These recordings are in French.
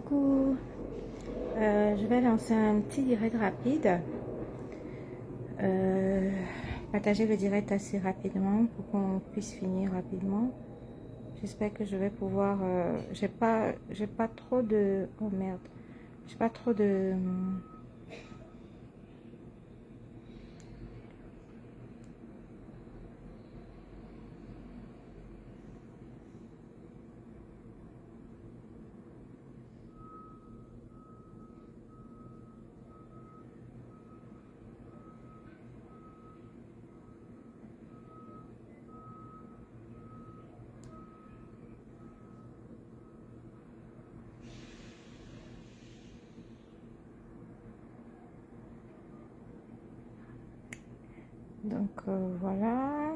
Coucou, je vais lancer un petit direct rapide, euh, partager le direct assez rapidement pour qu'on puisse finir rapidement. J'espère que je vais pouvoir, j'ai pas trop de, oh merde, j'ai pas trop de, donc voilà.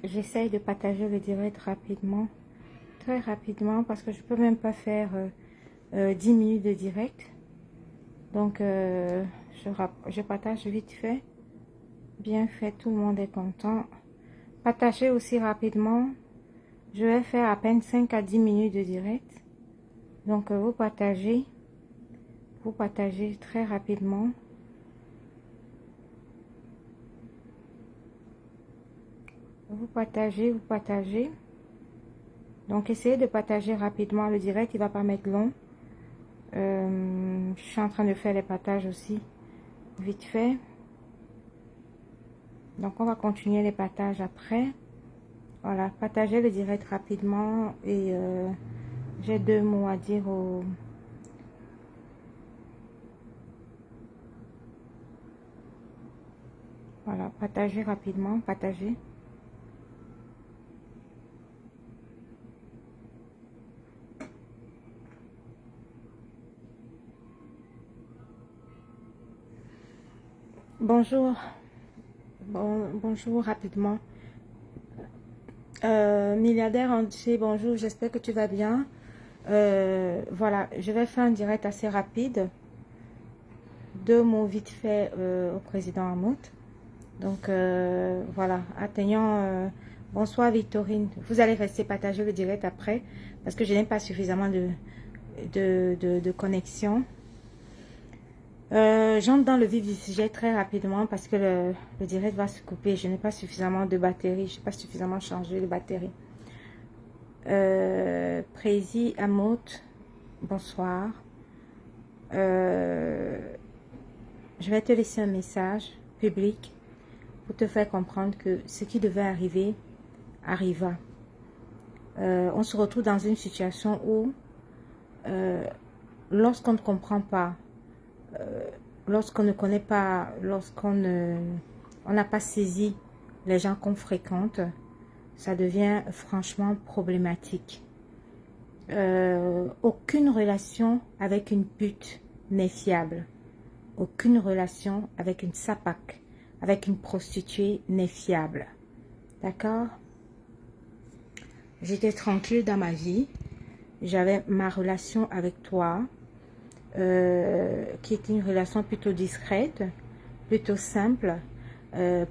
J'essaye de partager le direct rapidement, très rapidement, parce que je peux même pas faire 10 minutes de direct. Donc, je partage vite fait. Bien fait, tout le monde est content. Partagez aussi rapidement. Je vais faire à peine 5 à 10 minutes de direct. Donc, vous partagez très rapidement. Vous partagez. Donc, essayez de partager rapidement le direct. Il ne va pas mettre long. Je suis en train de faire les partages aussi, vite fait. Donc, on va continuer les partages après. Voilà, partagez le direct rapidement. Et j'ai 2 mots à dire au... Voilà, partagez rapidement, partagez. Bonjour, bonjour rapidement. Milliardaire entier, bonjour, j'espère que tu vas bien. Voilà, je vais faire un direct assez rapide. 2 mots vite fait au président Hamout. Donc voilà, atteignant... bonsoir Victorine, vous allez rester partager le direct après parce que je n'ai pas suffisamment de connexion. J'entre dans le vif du sujet très rapidement parce que le direct va se couper. Je n'ai pas suffisamment de batterie. Je n'ai pas suffisamment changé de batterie. Prési Amout, bonsoir. Je vais te laisser un message public pour te faire comprendre que ce qui devait arriver arriva. On se retrouve dans une situation où lorsqu'on ne comprend pas, lorsqu'on ne connaît pas, on n'a pas saisi les gens qu'on fréquente, ça devient franchement problématique. Aucune relation avec une pute n'est fiable. Aucune relation avec une sapac, avec une prostituée n'est fiable. D'accord? J'étais tranquille dans ma vie. J'avais ma relation avec toi, qui était une relation plutôt discrète, plutôt simple.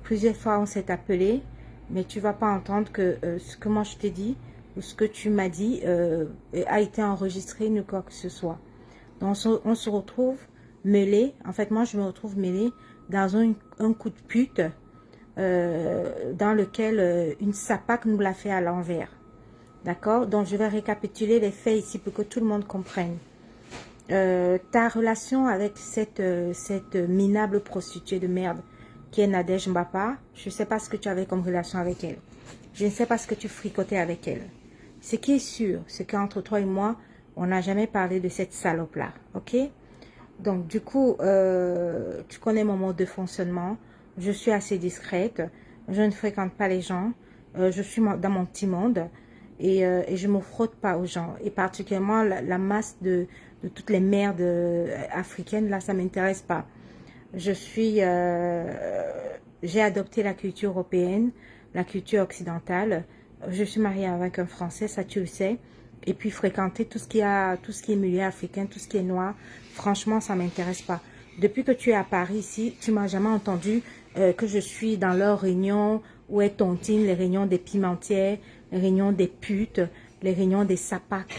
Plusieurs fois on s'est appelé, mais tu vas pas entendre que ce que moi je t'ai dit ou ce que tu m'as dit a été enregistré ni quoi que ce soit. Donc on se retrouve mêlé, en fait moi je me retrouve mêlé dans un coup de pute dans lequel une sapac nous l'a fait à l'envers. D'accord? Donc je vais récapituler les faits ici pour que tout le monde comprenne. Ta relation avec cette minable prostituée de merde qui est Nadège Mbapa, je ne sais pas ce que tu avais comme relation avec elle. Je ne sais pas ce que tu fricotais avec elle. Ce qui est sûr, c'est qu'entre toi et moi, on n'a jamais parlé de cette salope-là. Ok? Donc du coup, tu connais mon mode de fonctionnement. Je suis assez discrète. Je ne fréquente pas les gens. Je suis dans mon petit monde. Et je ne me frotte pas aux gens. Et particulièrement la masse de toutes les merdes africaines, là, ça ne m'intéresse pas. J'ai adopté la culture européenne, la culture occidentale. Je suis mariée avec un Français, ça tu le sais. Et puis fréquenter tout ce qui est milieu africain, tout ce qui est noir, franchement, ça ne m'intéresse pas. Depuis que tu es à Paris ici, tu m'as jamais entendu que je suis dans leur réunion où elles tontinent, les réunions des pimentières, les réunions des putes, les réunions des sapacs,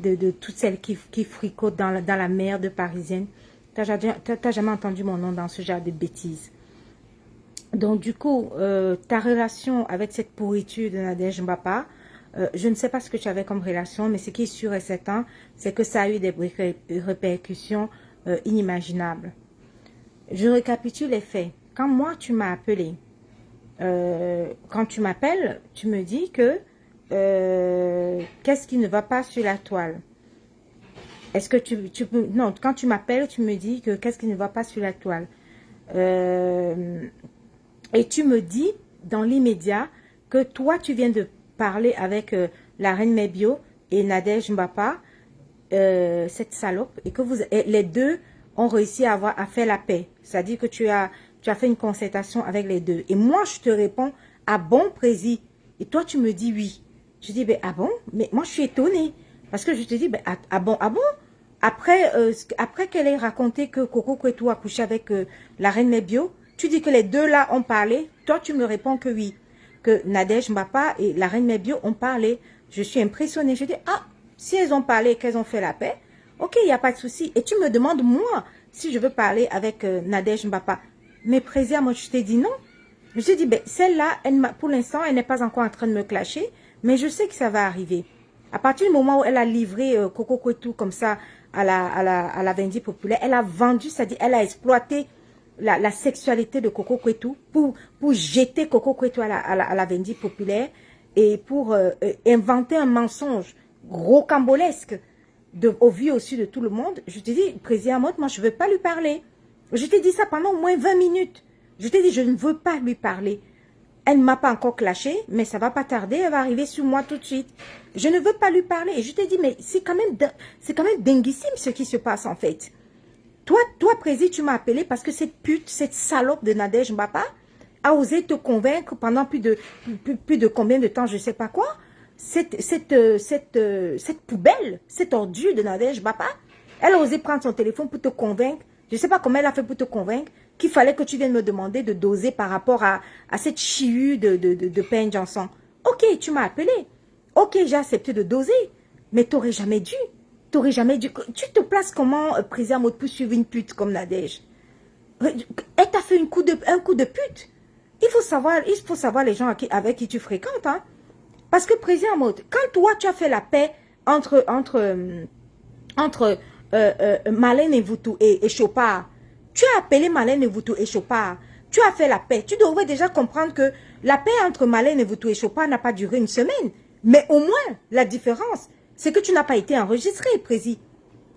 de toutes celles qui fricotent dans la merde parisienne. T'as jamais entendu mon nom dans ce genre de bêtises. Donc du coup, ta relation avec cette pourriture de Nadège Mbapa, je ne sais pas ce que tu avais comme relation, mais ce qui est sûr et certain, c'est que ça a eu des répercussions inimaginables. Je récapitule les faits. Quand moi, tu m'as appelé, quand tu m'appelles, tu me dis que qu'est-ce qui ne va pas sur la toile? Est-ce que tu peux... Non, quand tu m'appelles, tu me dis que qu'est-ce qui ne va pas sur la toile? Et tu me dis dans l'immédiat que toi, tu viens de parler avec la reine Mebio et Nadège Mbapa, cette salope, et que les deux ont réussi à faire la paix. C'est-à-dire que tu as fait une concertation avec les deux. Et moi, je te réponds, ah bon, prési? Et toi, tu me dis oui. Je dis, ben, ah bon? Mais moi, je suis étonnée. Parce que je te dis, ben, ah bon, ah bon? Après qu'elle ait raconté que Coco Kwetu a couché avec la reine Mebio, tu dis que les deux là ont parlé. Toi, tu me réponds que oui. Que Nadège Mbapa et la reine Mebio ont parlé. Je suis impressionnée. Je dis, ah, si elles ont parlé et qu'elles ont fait la paix, ok, il n'y a pas de souci. Et tu me demandes, moi, si je veux parler avec Nadège Mbapa. Mais président, moi, je t'ai dit non. Je t'ai dit, ben, celle-là, pour l'instant, elle n'est pas encore en train de me clasher, mais je sais que ça va arriver. À partir du moment où elle a livré Coco Kwetu comme ça à la Vendée populaire, elle a vendu, c'est-à-dire elle a exploité la sexualité de Coco Kwetu pour jeter Coco Kwetu à la Vendée populaire et pour inventer un mensonge rocambolesque au vu aussi de tout le monde. Je te dis, président Motte, moi je ne veux pas lui parler. Je t'ai dit ça pendant au moins 20 minutes. Je t'ai dit, je ne veux pas lui parler. Elle ne m'a pas encore clashé, mais ça va pas tarder, elle va arriver sur moi tout de suite. Je ne veux pas lui parler. Et je t'ai dit, mais c'est quand même dinguissime ce qui se passe en fait. Toi, président, tu m'as appelé parce que cette pute, cette salope de Nadège Mbapa a osé te convaincre pendant plus de combien de temps, je ne sais pas quoi. Cette poubelle, cette ordure de Nadège Mbapa, elle a osé prendre son téléphone pour te convaincre. Je ne sais pas comment elle a fait pour te convaincre qu'il fallait que tu viennes me demander de doser par rapport à cette chihue de pain Johnson. Ok, tu m'as appelé. Ok, j'ai accepté de doser. Mais tu n'aurais jamais dû. T'aurais jamais dû. Tu te places comment, président Maud, pour suivre une pute comme Nadège? Elle t'a fait un coup de pute. Il faut savoir les gens avec qui tu fréquentes. Hein? Parce que, président Maud, quand toi, tu as fait la paix entre Marlène Mvutu et Chopard, tu as appelé Marlène Mvutu et Chopard, tu as fait la paix. Tu devrais déjà comprendre que la paix entre Marlène Mvutu et Chopard n'a pas duré une semaine. Mais au moins, la différence, c'est que tu n'as pas été enregistré, président.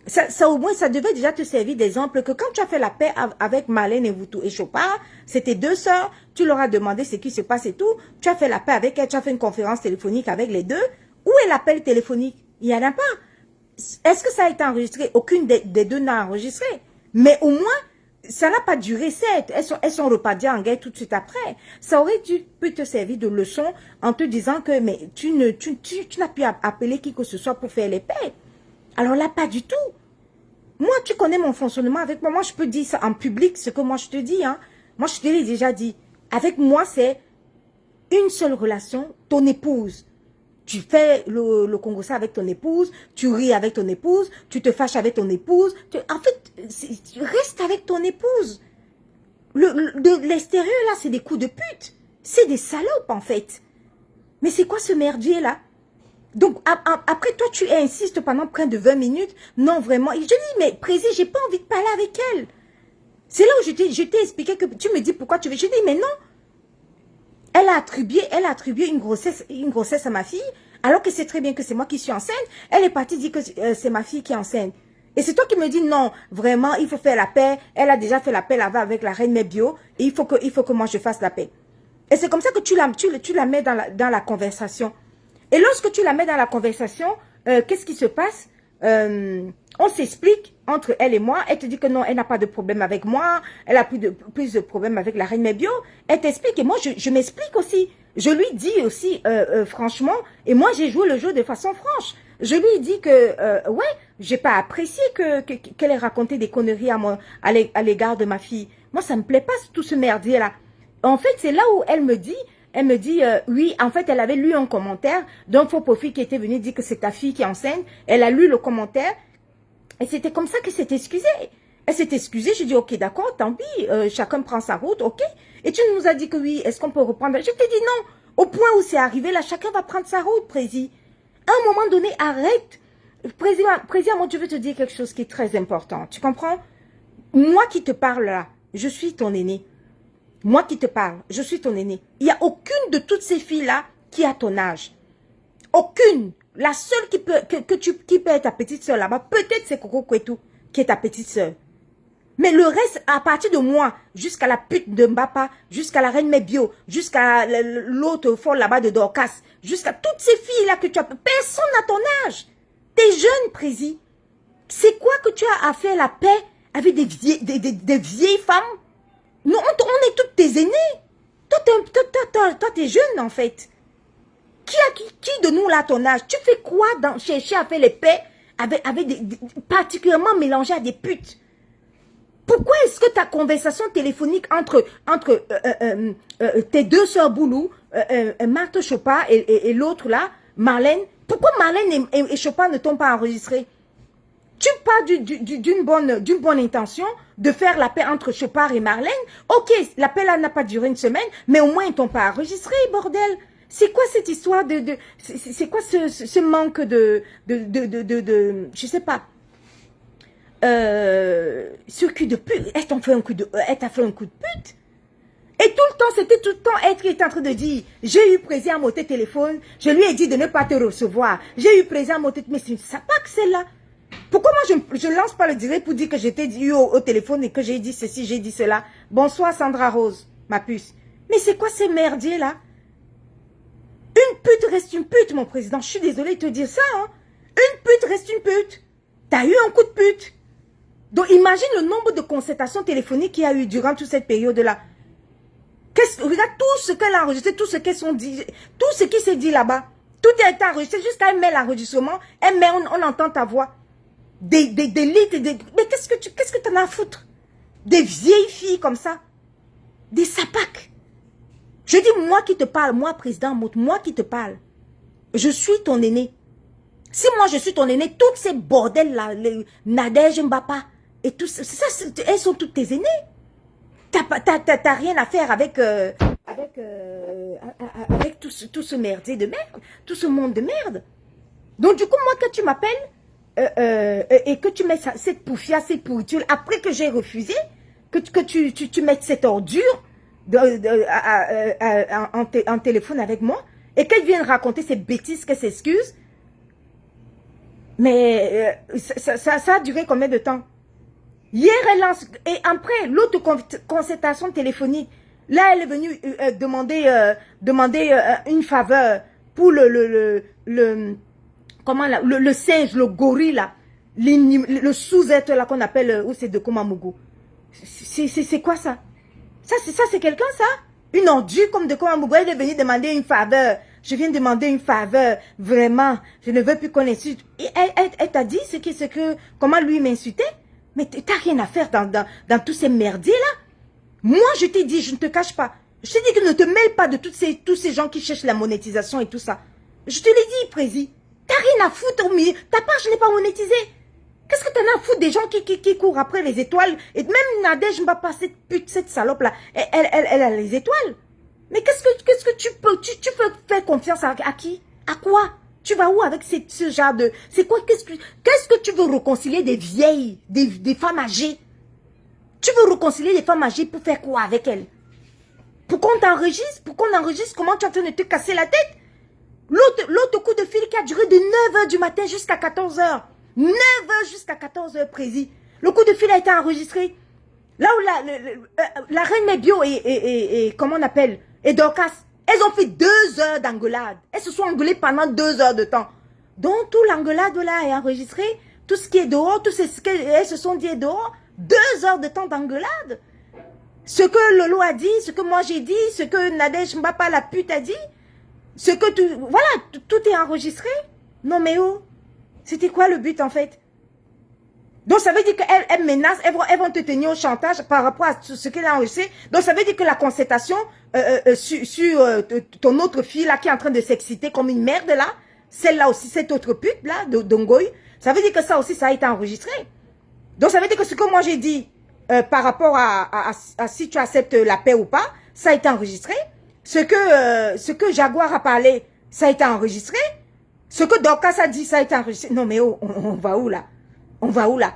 Ça, au moins, ça devait déjà te servir d'exemple que quand tu as fait la paix avec Marlène Mvutu et Chopard, c'était deux sœurs, tu leur as demandé ce qui se passe et tout, tu as fait la paix avec elles, tu as fait une conférence téléphonique avec les deux. Où est l'appel téléphonique? Il n'y en a pas. Est-ce que ça a été enregistré? Aucune des deux n'a enregistré. Mais au moins, ça n'a pas duré 7. Elles sont reparties en guerre tout de suite après. Ça aurait pu te servir de leçon en te disant que mais tu n'as pu appeler qui que ce soit pour faire les paix. Alors là, pas du tout. Moi, tu connais mon fonctionnement avec moi. Moi, je peux dire ça en public, ce que moi je te dis. Hein. Moi, je te l'ai déjà dit. Avec moi, c'est une seule relation, ton épouse. Tu fais le Congo-ça avec ton épouse, tu ris avec ton épouse, tu te fâches avec ton épouse. En fait, reste avec ton épouse. De l'extérieur, là, c'est des coups de pute. C'est des salopes, en fait. Mais c'est quoi ce merdier, là? Donc, après, toi, tu insistes pendant près de 20 minutes. Non, vraiment. Et je dis, mais président, j'ai pas envie de parler avec elle. C'est là où je t'ai expliqué que tu me dis pourquoi tu veux. Je dis, mais non. Elle a attribué une grossesse à ma fille, alors que c'est très bien que c'est moi qui suis enceinte. Elle est partie dire que c'est ma fille qui est enceinte. Et c'est toi qui me dis non, vraiment, il faut faire la paix. Elle a déjà fait la paix là-bas avec la reine Mebio. Et il faut que moi je fasse la paix. Et c'est comme ça que tu la mets dans la conversation. Et lorsque tu la mets dans la conversation, qu'est-ce qui se passe? On s'explique entre elle et moi. Elle te dit que non, elle n'a pas de problème avec moi. Elle a plus de problème avec la reine Mebio. Elle t'explique et moi, je m'explique aussi. Je lui dis aussi, franchement, et moi, j'ai joué le jeu de façon franche. Je lui dis que, ouais, j'ai pas apprécié qu'elle ait raconté des conneries à l'égard de ma fille. Moi, ça me plaît pas, tout ce merdier-là. En fait, c'est là où elle me dit, Elle me dit, oui, en fait, elle avait lu un commentaire d'un faux profil qui était venu dire que c'est ta fille qui est enceinte. Elle a lu le commentaire et c'était comme ça qu'elle s'est excusée. Elle s'est excusée, j'ai dit, ok, d'accord, tant pis, chacun prend sa route, ok. Et tu nous as dit que oui, est-ce qu'on peut reprendre? Je t'ai dit non. Au point où c'est arrivé, là, chacun va prendre sa route, Prési. À un moment donné, arrête. Président, moi, je veux te dire quelque chose qui est très important. Tu comprends? Moi qui te parle là, je suis ton aîné. Moi qui te parle, je suis ton aîné. Il n'y a aucune de toutes ces filles-là qui a ton âge. Aucune. La seule qui peut, qui peut être ta petite soeur là-bas, peut-être c'est Coco Kwetu qui est ta petite soeur. Mais le reste, à partir de moi, jusqu'à la pute de Mbapa, jusqu'à la reine Mebio, jusqu'à l'autre folle là-bas de Dorcas, jusqu'à toutes ces filles-là que tu as, personne n'a ton âge. T'es jeune, Prési. C'est quoi que tu as à faire la paix avec des vieilles femmes? Non, on est toutes tes aînés. Toi, t'es jeune, en fait. Qui de nous là, ton âge? Tu fais quoi dans chercher à faire les paix avec particulièrement mélangées à des putes? Pourquoi est-ce que ta conversation téléphonique entre tes deux sœurs Boulou, Marthe Chopin et l'autre là, Marlène, pourquoi Marlène et Chopin ne t'ont pas enregistré? Tu pars d'une bonne intention de faire la paix entre Chopin et Marlène. Ok, la paix là n'a pas duré une semaine, mais au moins ils t'ont pas enregistré, bordel. C'est quoi cette histoire c'est quoi ce manque je sais pas. Ce cul de pute, elle t'a fait un coup de pute. Et tout le temps, c'était tout le temps elle qui était en train de dire, j'ai eu plaisir à mon téléphone, je lui ai dit de ne pas te recevoir, j'ai eu plaisir à mon téléphone, mais c'est ça pas que c'est là. Pourquoi moi je lance pas le direct pour dire que j'étais eu au téléphone et que j'ai dit ceci, j'ai dit cela. Bonsoir Sandra Rose, ma puce. Mais c'est quoi ces merdiers là? Une pute reste une pute, mon président, je suis désolée de te dire ça, hein. Une pute reste une pute. T'as eu un coup de pute. Donc, imagine le nombre de consultations téléphoniques qu'il y a eu durant toute cette période-là. Regarde tout ce qu'elle a enregistré, tout ce qu'elles sont dit, tout ce qui s'est dit là-bas. Tout a été enregistré jusqu'à elle met l'enregistrement, elle met, on entend ta voix. Des litres, mais qu'est-ce que t'en as à foutre? Des vieilles filles comme ça. Des sapacs. Je dis, moi qui te parle, moi, président Mout, moi qui te parle. Je suis ton aîné. Si moi je suis ton aîné, toutes ces bordels-là, Nadège Mbapa, et tout ça, elles sont toutes tes aînées. T'as rien à faire avec tout ce merdier de merde, tout ce monde de merde. Donc du coup, moi, quand tu m'appelles et que tu mets cette poufias, cette pourriture, après que j'ai refusé, que tu mettes cette ordure en téléphone avec moi, et qu'elle vienne raconter ces bêtises, qu'elle s'excuse, mais ça a duré combien de temps? Hier, elle lance, et après, l'autre consultation téléphonique, là, elle est venue demander une faveur pour le singe, le gorille, là, le sous-être, là, qu'on appelle, où c'est de Komamougou. C'est quoi ça? Ça, c'est quelqu'un, ça? Une ordure comme de Komamougou, elle est venue demander une faveur. Je viens demander une faveur, vraiment, je ne veux plus qu'on insulte. Et elle t'a dit comment lui m'insultait? Mais t'as rien à faire dans tous ces merdiers-là. Moi, je t'ai dit, je ne te cache pas. Je t'ai dit que ne te mêle pas de tous ces gens qui cherchent la monétisation et tout ça. Je te l'ai dit, Prési. T'as rien à foutre, mais ta page n'est pas monétisée. Qu'est-ce que t'en as à foutre des gens qui courent après les étoiles? Et même Nadège Mbapa, cette salope-là, elle a les étoiles. Mais qu'est-ce que tu peux faire confiance à qui? À quoi? Tu vas où avec ce genre de... C'est quoi? Qu'est-ce que tu veux réconcilier des vieilles, des femmes âgées? Tu veux réconcilier des femmes âgées pour faire quoi avec elles? Pour qu'on t'enregistre? Pour qu'on enregistre comment tu es en train de te casser la tête? L'autre coup de fil qui a duré de 9 h du matin jusqu'à 14 h. 9 h jusqu'à 14 h précis. Le coup de fil a été enregistré. Là où la reine Mebio et comment on appelle, et Dorcas, elles ont fait 2 heures d'engueulade. Elles se sont engueulées pendant 2 heures de temps. Donc tout l'engueulade là est enregistré. Tout ce qui est dehors, tout ce qu'elles se sont dit est dehors. 2 heures de temps d'engueulade. Ce que Lolo a dit, ce que moi j'ai dit, ce que Nadège Mbapa la pute a dit. Ce que voilà, tout est enregistré. Non mais oh, c'était quoi le but en fait? Donc, ça veut dire qu'elles menacent, elles vont te tenir au chantage par rapport à ce qu'elle a enregistré. Donc, ça veut dire que la concertation sur ton autre fille, là, qui est en train de s'exciter comme une merde, là, celle-là aussi, cette autre pute, là, d'Ongoy, ça veut dire que ça aussi, ça a été enregistré. Donc, ça veut dire que ce que moi j'ai dit par rapport à si tu acceptes la paix ou pas, ça a été enregistré. Ce que Jaguar a parlé, ça a été enregistré. Ce que Dorcas a dit, ça a été enregistré. Non, mais oh, on va où, là? On va où, là?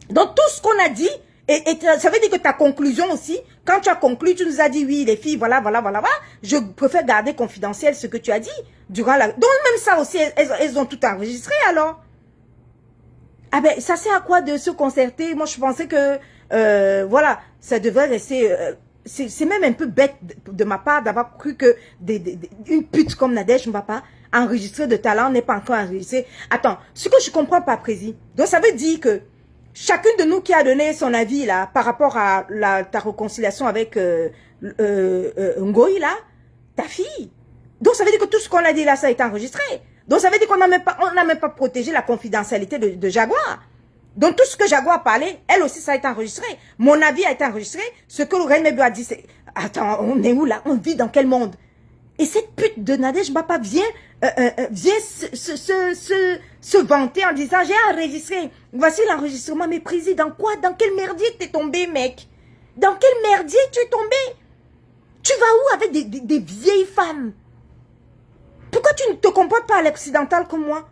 Donc, tout ce qu'on a dit, et ça veut dire que ta conclusion aussi, quand tu as conclu, tu nous as dit, oui, les filles, voilà, je préfère garder confidentiel ce que tu as dit durant la... Donc, même ça aussi, elles ont tout enregistré, alors. Ah ben, ça sert à quoi de se concerter? Moi, je pensais que, voilà, ça devrait rester... c'est même un peu bête de ma part d'avoir cru que une pute comme Nadège Mbapa, enregistrée de talent, n'est pas encore enregistrée. Attends, ce que je comprends pas, Prési. Donc, ça veut dire que chacune de nous qui a donné son avis, là, par rapport à ta réconciliation avec Ngoï, là, ta fille. Donc, ça veut dire que tout ce qu'on a dit là, ça a été enregistré. Donc, ça veut dire qu'on n'a même pas protégé la confidentialité de Jaguar. Donc, tout ce que Jaguar a parlé, elle aussi, ça a été enregistré. Mon avis a été enregistré. Ce que Lorraine Mebu a dit, c'est... Attends, on est où là? On vit dans quel monde? Et cette pute de Nadège Mbapa vient se vanter en disant, j'ai enregistré. Voici l'enregistrement. Mais président, quoi? Dans quel merdier t'es tombé, mec? Dans quel merdier tu es tombé? Tu vas où avec des vieilles femmes? Pourquoi tu ne te comportes pas à l'occidental comme moi?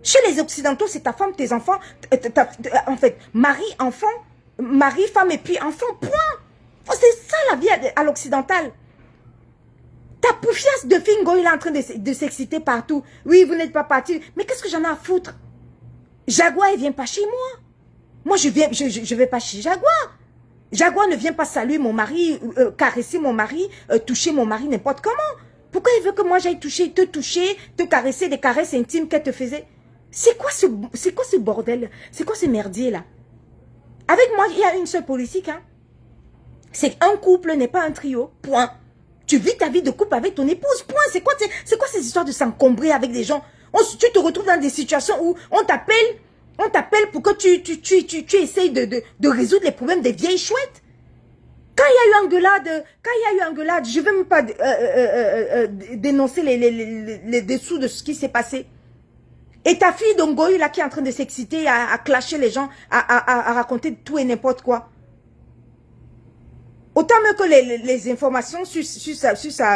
Chez les occidentaux, c'est ta femme, tes enfants, en fait, mari, enfant, mari, femme et puis enfant, point. Oh, c'est ça la vie à l'occidental. Ta poufiasse de Fingo, il est en train de s'exciter partout. Oui, vous n'êtes pas parti. Mais qu'est-ce que j'en ai à foutre? Jaguar, il vient pas chez moi. Moi, je vais pas chez Jaguar. Jaguar ne vient pas saluer mon mari, caresser mon mari, toucher mon mari n'importe comment. Pourquoi il veut que moi j'aille te caresser, des caresses intimes qu'elle te faisait? C'est quoi ce bordel? C'est quoi ce merdier là? Avec moi, il y a une seule politique. Hein? C'est un couple n'est pas un trio. Point. Tu vis ta vie de couple avec ton épouse. Point. C'est quoi ces histoires de s'encombrer avec des gens? Tu te retrouves dans des situations où on t'appelle pour que tu essayes de résoudre les problèmes des vieilles chouettes. Quand il y a eu engueulade, je ne veux même pas dénoncer les dessous de ce qui s'est passé. Et ta fille d'Ongoï, là, qui est en train de s'exciter, à clasher les gens, à raconter tout et n'importe quoi. Autant même que les informations sur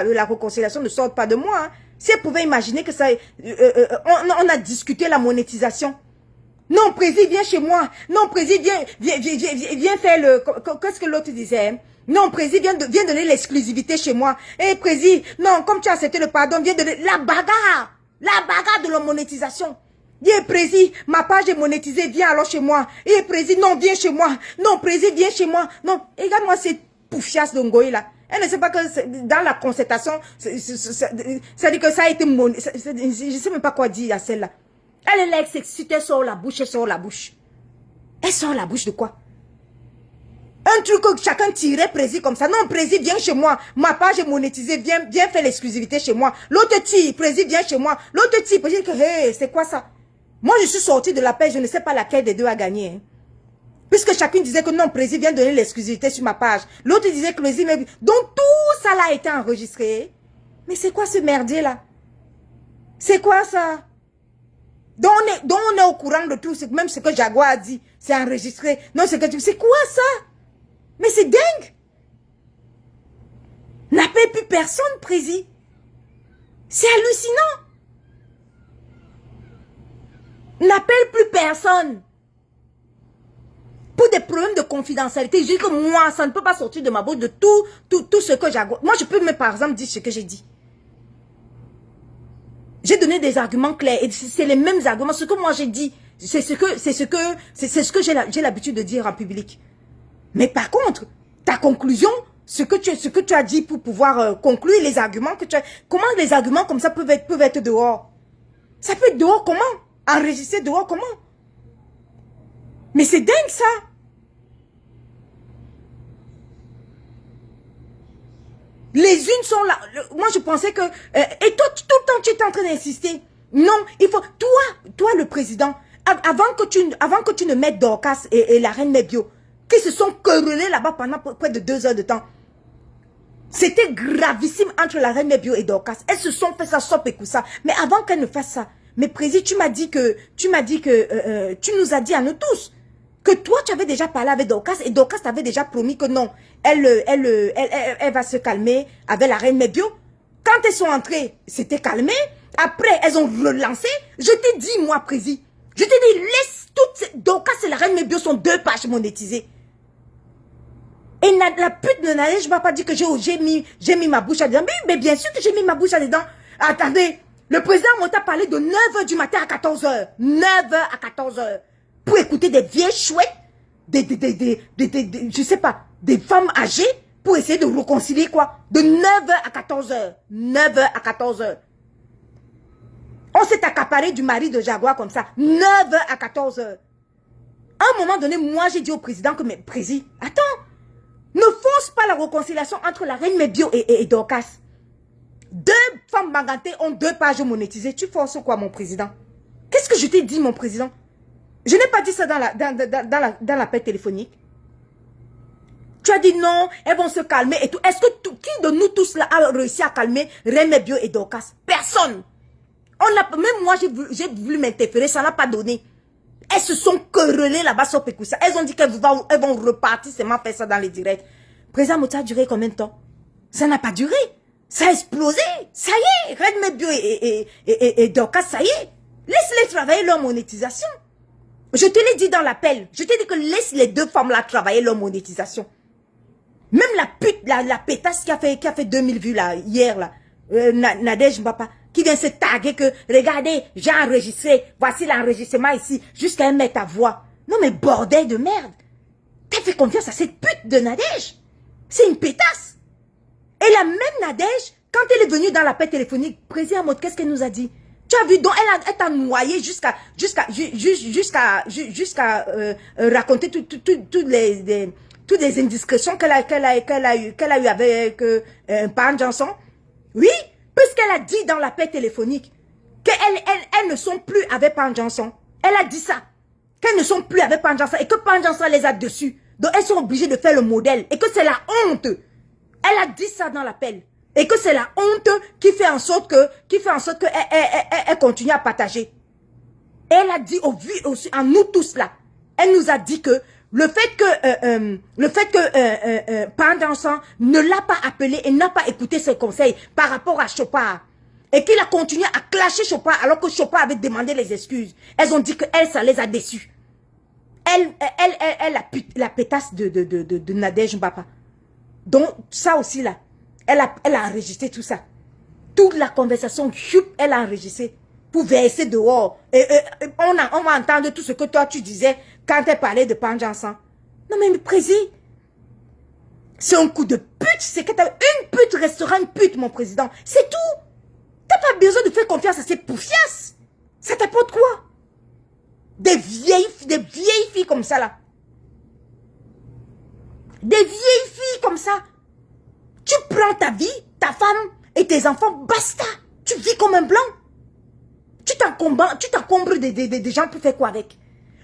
la réconciliation ne sortent pas de moi. Hein. Si elle pouvait imaginer que ça... on a discuté la monétisation. Non, Président, viens chez moi. Non, Président, viens faire le... Qu'est-ce que l'autre disait hein? Non, Président, viens donner l'exclusivité chez moi. Eh, Président, non, comme tu as accepté le pardon, viens donner la bagarre. La bagarre de la monétisation. Dis, Président, ma page est monétisée, viens alors chez moi. Eh, Président, non, viens chez moi. Non, Président, viens chez moi. Non, regarde-moi cette poufiasse d'Ongoï là. Elle ne sait pas que dans la concertation, ça dit que ça a été monétisé. Je ne sais même pas quoi dire à celle-là. Elle est là, elle s'excite, elle sort la bouche, elle sort la bouche. Elle sort la bouche de quoi? Un truc que chacun tirait, Président, comme ça. Non, Président, viens chez moi. Ma page est monétisée, viens faire l'exclusivité chez moi. L'autre tire, Président, viens chez moi. L'autre tire, Président, hey, c'est quoi ça? Moi, je suis sortie de la paix, je ne sais pas laquelle des deux a gagné. Hein. Puisque chacune disait que non, Président, viens donner l'exclusivité sur ma page. L'autre disait que Président... Donc, tout ça là a été enregistré. Mais c'est quoi ce merdier là? C'est quoi ça? Donc on est au courant de tout, même ce que Jaguar a dit, c'est enregistré. Non, c'est quoi ça? Mais c'est dingue. N'appelle plus personne, Président. C'est hallucinant. N'appelle plus personne. Pour des problèmes de confidentialité, je dis que moi, ça ne peut pas sortir de ma bouche de tout ce que Jaguar... Moi, je peux même, par exemple, dire ce que j'ai dit. J'ai donné des arguments clairs et c'est les mêmes arguments. Ce que moi j'ai dit, c'est ce que j'ai l'habitude de dire en public. Mais par contre, ta conclusion, ce que tu as dit pour pouvoir conclure les arguments que tu as, comment les arguments comme ça peuvent être dehors? Ça peut être dehors comment? Enregistrer dehors comment? Mais c'est dingue ça! Les unes sont là. Moi, je pensais que... et toi, tout le temps, tu es en train d'insister. Non, il faut... Toi, le président, Avant que tu ne mettes Dorcas et la reine Mebio, qui se sont querellés là-bas pendant près de 2 heures de temps. C'était gravissime entre la reine Mebio et Dorcas. Elles se sont fait ça, sop et ça. Mais avant qu'elles ne fassent ça, mais Président, tu nous as dit à nous tous que toi, tu avais déjà parlé avec Dorcas et Dorcas t'avait déjà promis que non, elle va se calmer avec la reine Mebio. Quand elles sont entrées, c'était calmé. Après, elles ont relancé. Je t'ai dit, moi, Président, je t'ai dit, laisse toutes ces... Dorcas et la reine Mebio sont 2 pages monétisées. Et la pute de Nadège, je ne vais pas dire que j'ai mis ma bouche à dedans. Mais bien sûr que j'ai mis ma bouche à dedans. Attendez, le président m'a parlé de 9 h du matin à 14 h. 9 h à 14 h. Pour écouter des vieilles chouettes, je sais pas, des femmes âgées, pour essayer de réconcilier quoi. De 9 h à 14 h. 9 h à 14 h. On s'est accaparé du mari de Jaguar comme ça. 9 h à 14 h. À un moment donné, moi j'ai dit au président que, mais président, attends. Ne force pas la réconciliation entre la reine Mebio et Dorcas. 2 femmes bagantées ont 2 pages monétisées. Tu forces quoi, mon président? Qu'est-ce que je t'ai dit, mon président? Je n'ai pas dit ça dans l'appel téléphonique. Tu as dit non, elles vont se calmer et tout. Est-ce que qui de nous tous là a réussi à calmer reine Mebio et Dorcas? Personne. Même moi, j'ai voulu m'interférer, ça n'a pas donné. Elles se sont querellées là-bas sur Pécoussa. Elles ont dit qu'elles vont repartir seulement faire ça dans les directs. Président Mouta a duré combien de temps? Ça n'a pas duré. Ça a explosé. Ça y est. Reine Mebio et Dorcas, ça y est. Laisse-les travailler leur monétisation. Je te l'ai dit dans l'appel. Je t'ai dit que laisse les 2 femmes-là travailler leur monétisation. Même la pute, la pétasse qui a fait 2000 vues là, hier là. Nadège Mbapa. Qui vient se taguer que, regardez, j'ai enregistré, voici l'enregistrement ici, jusqu'à mettre ta voix. Non mais bordel de merde. T'as fait confiance à cette pute de Nadège. C'est une pétasse. Et la même Nadège, quand elle est venue dans l'appel téléphonique, président Mode, qu'est-ce qu'elle nous a dit? Tu as vu, donc elle t'a noyé jusqu'à raconter toutes les indiscrétions qu'elle a eu avec Pan Johnson. Oui. Puisqu'elle a dit dans l'appel téléphonique qu'elles ne sont plus avec Pan Johnson. Elle a dit ça. Qu'elles ne sont plus avec Pan Johnson et que Pan Johnson les a dessus. Donc elles sont obligées de faire le modèle et que c'est la honte. Elle a dit ça dans l'appel. Et que c'est la honte qui fait en sorte que elle continue à partager. Et elle a dit à nous tous là. Elle nous a dit que le fait que Pan Johnson ne l'a pas appelé et n'a pas écouté ses conseils par rapport à Chopard et qu'il a continué à clasher Chopard alors que Chopard avait demandé les excuses. Elles ont dit que elle, ça les a déçus. Elle la pétasse de Nadège Mbapa. Donc ça aussi là, elle a enregistré tout ça. Toute la conversation, elle a enregistré pour verser dehors. Et on va entendre tout ce que toi tu disais quand elle parlait de Pan Johnson. Non mais président, c'est un coup de pute. C'est que une pute restera une pute, mon président. C'est tout. T'as pas besoin de faire confiance à ces poufiasses. Ça t'apporte quoi? Des vieilles filles comme ça là. Des vieilles filles comme ça. Tu prends ta vie, ta femme et tes enfants, basta. Tu vis comme un blanc. Tu t'encombres des gens pour faire quoi avec?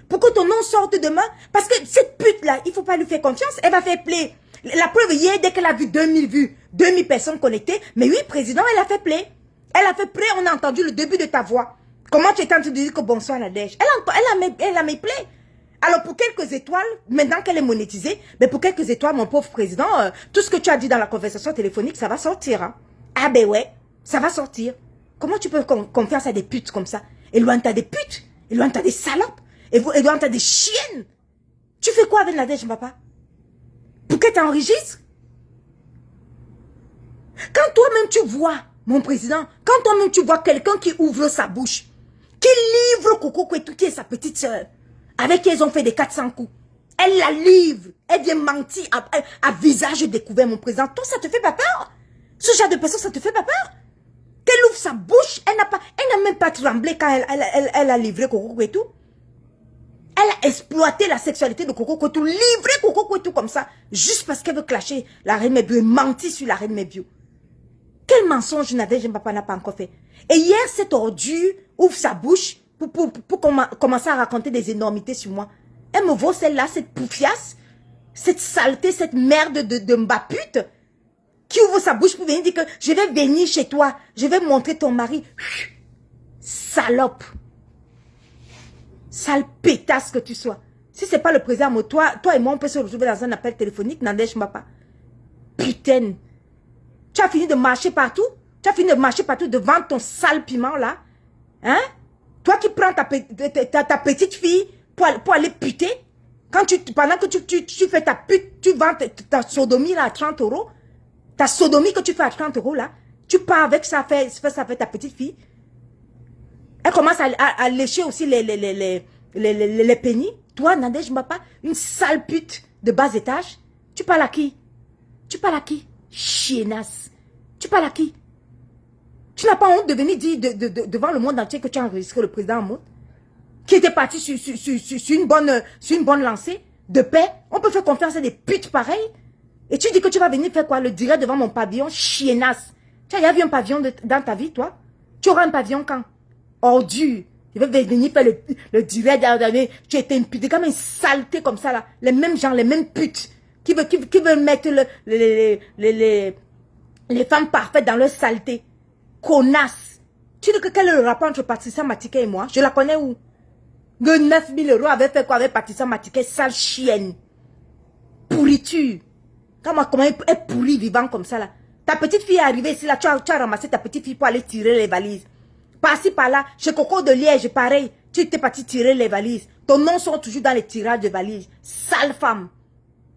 Pour que ton nom sorte demain? Parce que cette pute-là, il ne faut pas lui faire confiance. Elle va faire play. La preuve hier, dès qu'elle a vu 2000 vues, 2000 personnes connectées. Mais oui, président, elle a fait play. Elle a fait play, on a entendu le début de ta voix. Comment tu étais en train de dire que bonsoir Nadège? Elle a mis play. Alors pour quelques étoiles, maintenant qu'elle est monétisée, mais pour quelques étoiles, mon pauvre président, tout ce que tu as dit dans la conversation téléphonique, ça va sortir. Hein? Ah ben ouais, ça va sortir. Comment tu peux confiance à des putes comme ça? Éloigne-toi des putes, éloigne-toi des salopes, éloigne-toi des chiennes. Tu fais quoi avec Nadège Mbapa? Pour qu'elle t'enregistre? Quand toi-même tu vois, mon président, quand toi-même tu vois quelqu'un qui ouvre sa bouche, qui livre Coco Kouetou, qui est sa petite soeur, avec qui ils ont fait des 400 coups, elle la livre, elle vient mentir à visage découvert, mon président. Toi, ça te fait pas peur? Ce genre de personne, ça te fait pas peur? Qu'elle ouvre sa bouche, elle n'a même pas tremblé quand elle a livré Coco Kouetou. Elle a exploité la sexualité de Coco Kouetou, livré Coco Kouetou comme ça, juste parce qu'elle veut clasher la reine Mebio et mentir sur la reine Mebio. Quel mensonge Nadège Mbapa n'a pas encore fait? Et hier, cette ordure ouvre sa bouche pour commencer à raconter des énormités sur moi. Elle me vaut celle-là, cette poufiasse, cette saleté, cette merde de mbapute, qui ouvre sa bouche pour venir dire que je vais venir chez toi, je vais montrer ton mari. Salope. Sale pétasse que tu sois. Si c'est pas le président, toi et moi, on peut se retrouver dans un appel téléphonique, Nadège Mbapa. Putain. Tu as fini de marcher partout? Tu as fini de marcher partout devant ton sale piment là? Hein? Toi qui prends ta petite fille pour aller puter? Pendant que tu fais ta pute, tu vends ta sodomie là à 30 euros. Ta sodomie que tu fais à 30 euros là, tu pars avec ça, ça fait ta petite fille. Elle commence à lécher aussi les pénis. Toi, Nadège Mbapa, une sale pute de bas étage. Tu parles à qui? Tu parles à qui? Chiennasse. Tu parles à qui? Tu n'as pas honte de venir dire devant le monde entier que tu as enregistré le président en mode qui était parti sur une bonne lancée de paix. On peut faire confiance à des putes pareilles. Et tu dis que tu vas venir faire quoi? Le direct devant mon pavillon, chiennasse. Tu as déjà vu un pavillon dans ta vie, toi? Tu auras un pavillon quand? Ordure. Je vais venir faire le direct. Tu étais une pute. Comme une saleté comme ça, là. Les mêmes gens, les mêmes putes. Qui veulent mettre les femmes parfaites dans leur saleté. Connasse. Tu dis que quel est le rapport entre Patricia Matiquet et moi? Je la connais où? Que 9 000 € avait fait quoi avec Patricia Matiquet? Sale chienne. Pourriture. Comment elle est pourrie vivant comme ça là? Ta petite fille est arrivée ici là, tu as ramassé ta petite fille pour aller tirer les valises. Par-ci par-là, chez Coco de Liège, pareil, tu étais parti tirer les valises. Ton nom sont toujours dans les tirages de valises. Sale femme.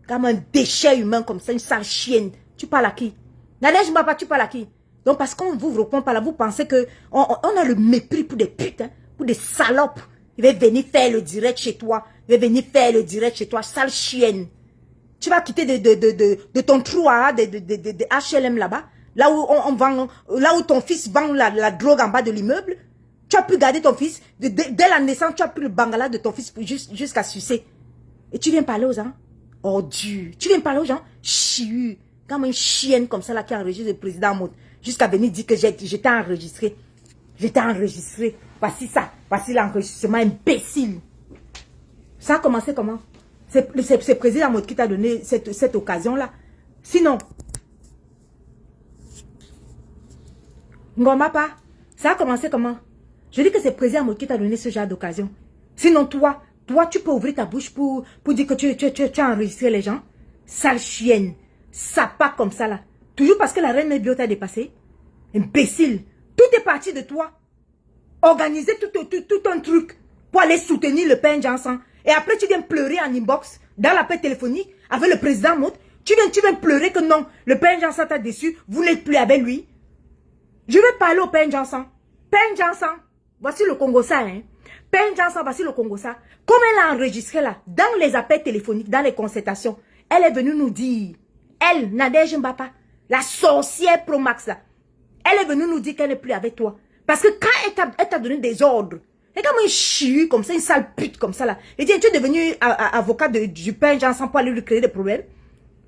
Comme un déchet humain comme ça, une sale chienne. Tu parles à qui? Nadège Mbapa, tu parles à qui? Donc parce qu'on vous répond pas là, vous pensez que on a le mépris pour des putes, hein, pour des salopes. Il va venir faire le direct chez toi. Il va venir faire le direct chez toi, sale chienne. Tu vas quitter de ton trou à de HLM là-bas, là où on vend, là où ton fils vend la drogue en bas de l'immeuble. Tu as pu garder ton fils, dès la naissance, tu as pris le bangala de ton fils jusqu'à sucer. Et tu viens parler aux gens? Ordure. Tu viens parler aux gens? Chiu. Comme une chienne comme ça là qui a enregistré le président Maud. Jusqu'à venir dire que j'étais enregistré. J'étais enregistré. Voici ça. Voici l'enregistrement imbécile. Ça a commencé comment? C'est le président Maud qui t'a donné cette occasion-là. Sinon, Ngoma pas. Ça a commencé comment? Je dis que c'est le président Maud qui t'a donné ce genre d'occasion. Sinon, toi, tu peux ouvrir ta bouche pour dire que tu as enregistré les gens. Sale chienne. Ça part comme ça là. Toujours parce que la reine Mébio t'a dépassé. Imbécile. Tout est parti de toi. Organiser tout un truc pour aller soutenir le père Jansan. Et après, tu viens pleurer en inbox, dans l'appel téléphonique, avec le président Maud. Tu viens pleurer que non, le père Jansan t'a déçu, vous n'êtes plus avec lui. Je vais parler au père Jansan. Père Jansan, voici le Congo-ça, hein. Père Jansan, voici le Congo-ça. Comme elle a enregistré là, dans les appels téléphoniques, dans les concertations, elle est venue nous dire, elle, Nadège Mbapa, la sorcière Pro Max là, elle est venue nous dire qu'elle n'est plus avec toi. Parce que quand elle t'a donné des ordres, elle est comme une chiu, comme ça, une sale pute comme ça là. Et tu es devenu avocat du père Jansan pour aller lui créer des problèmes.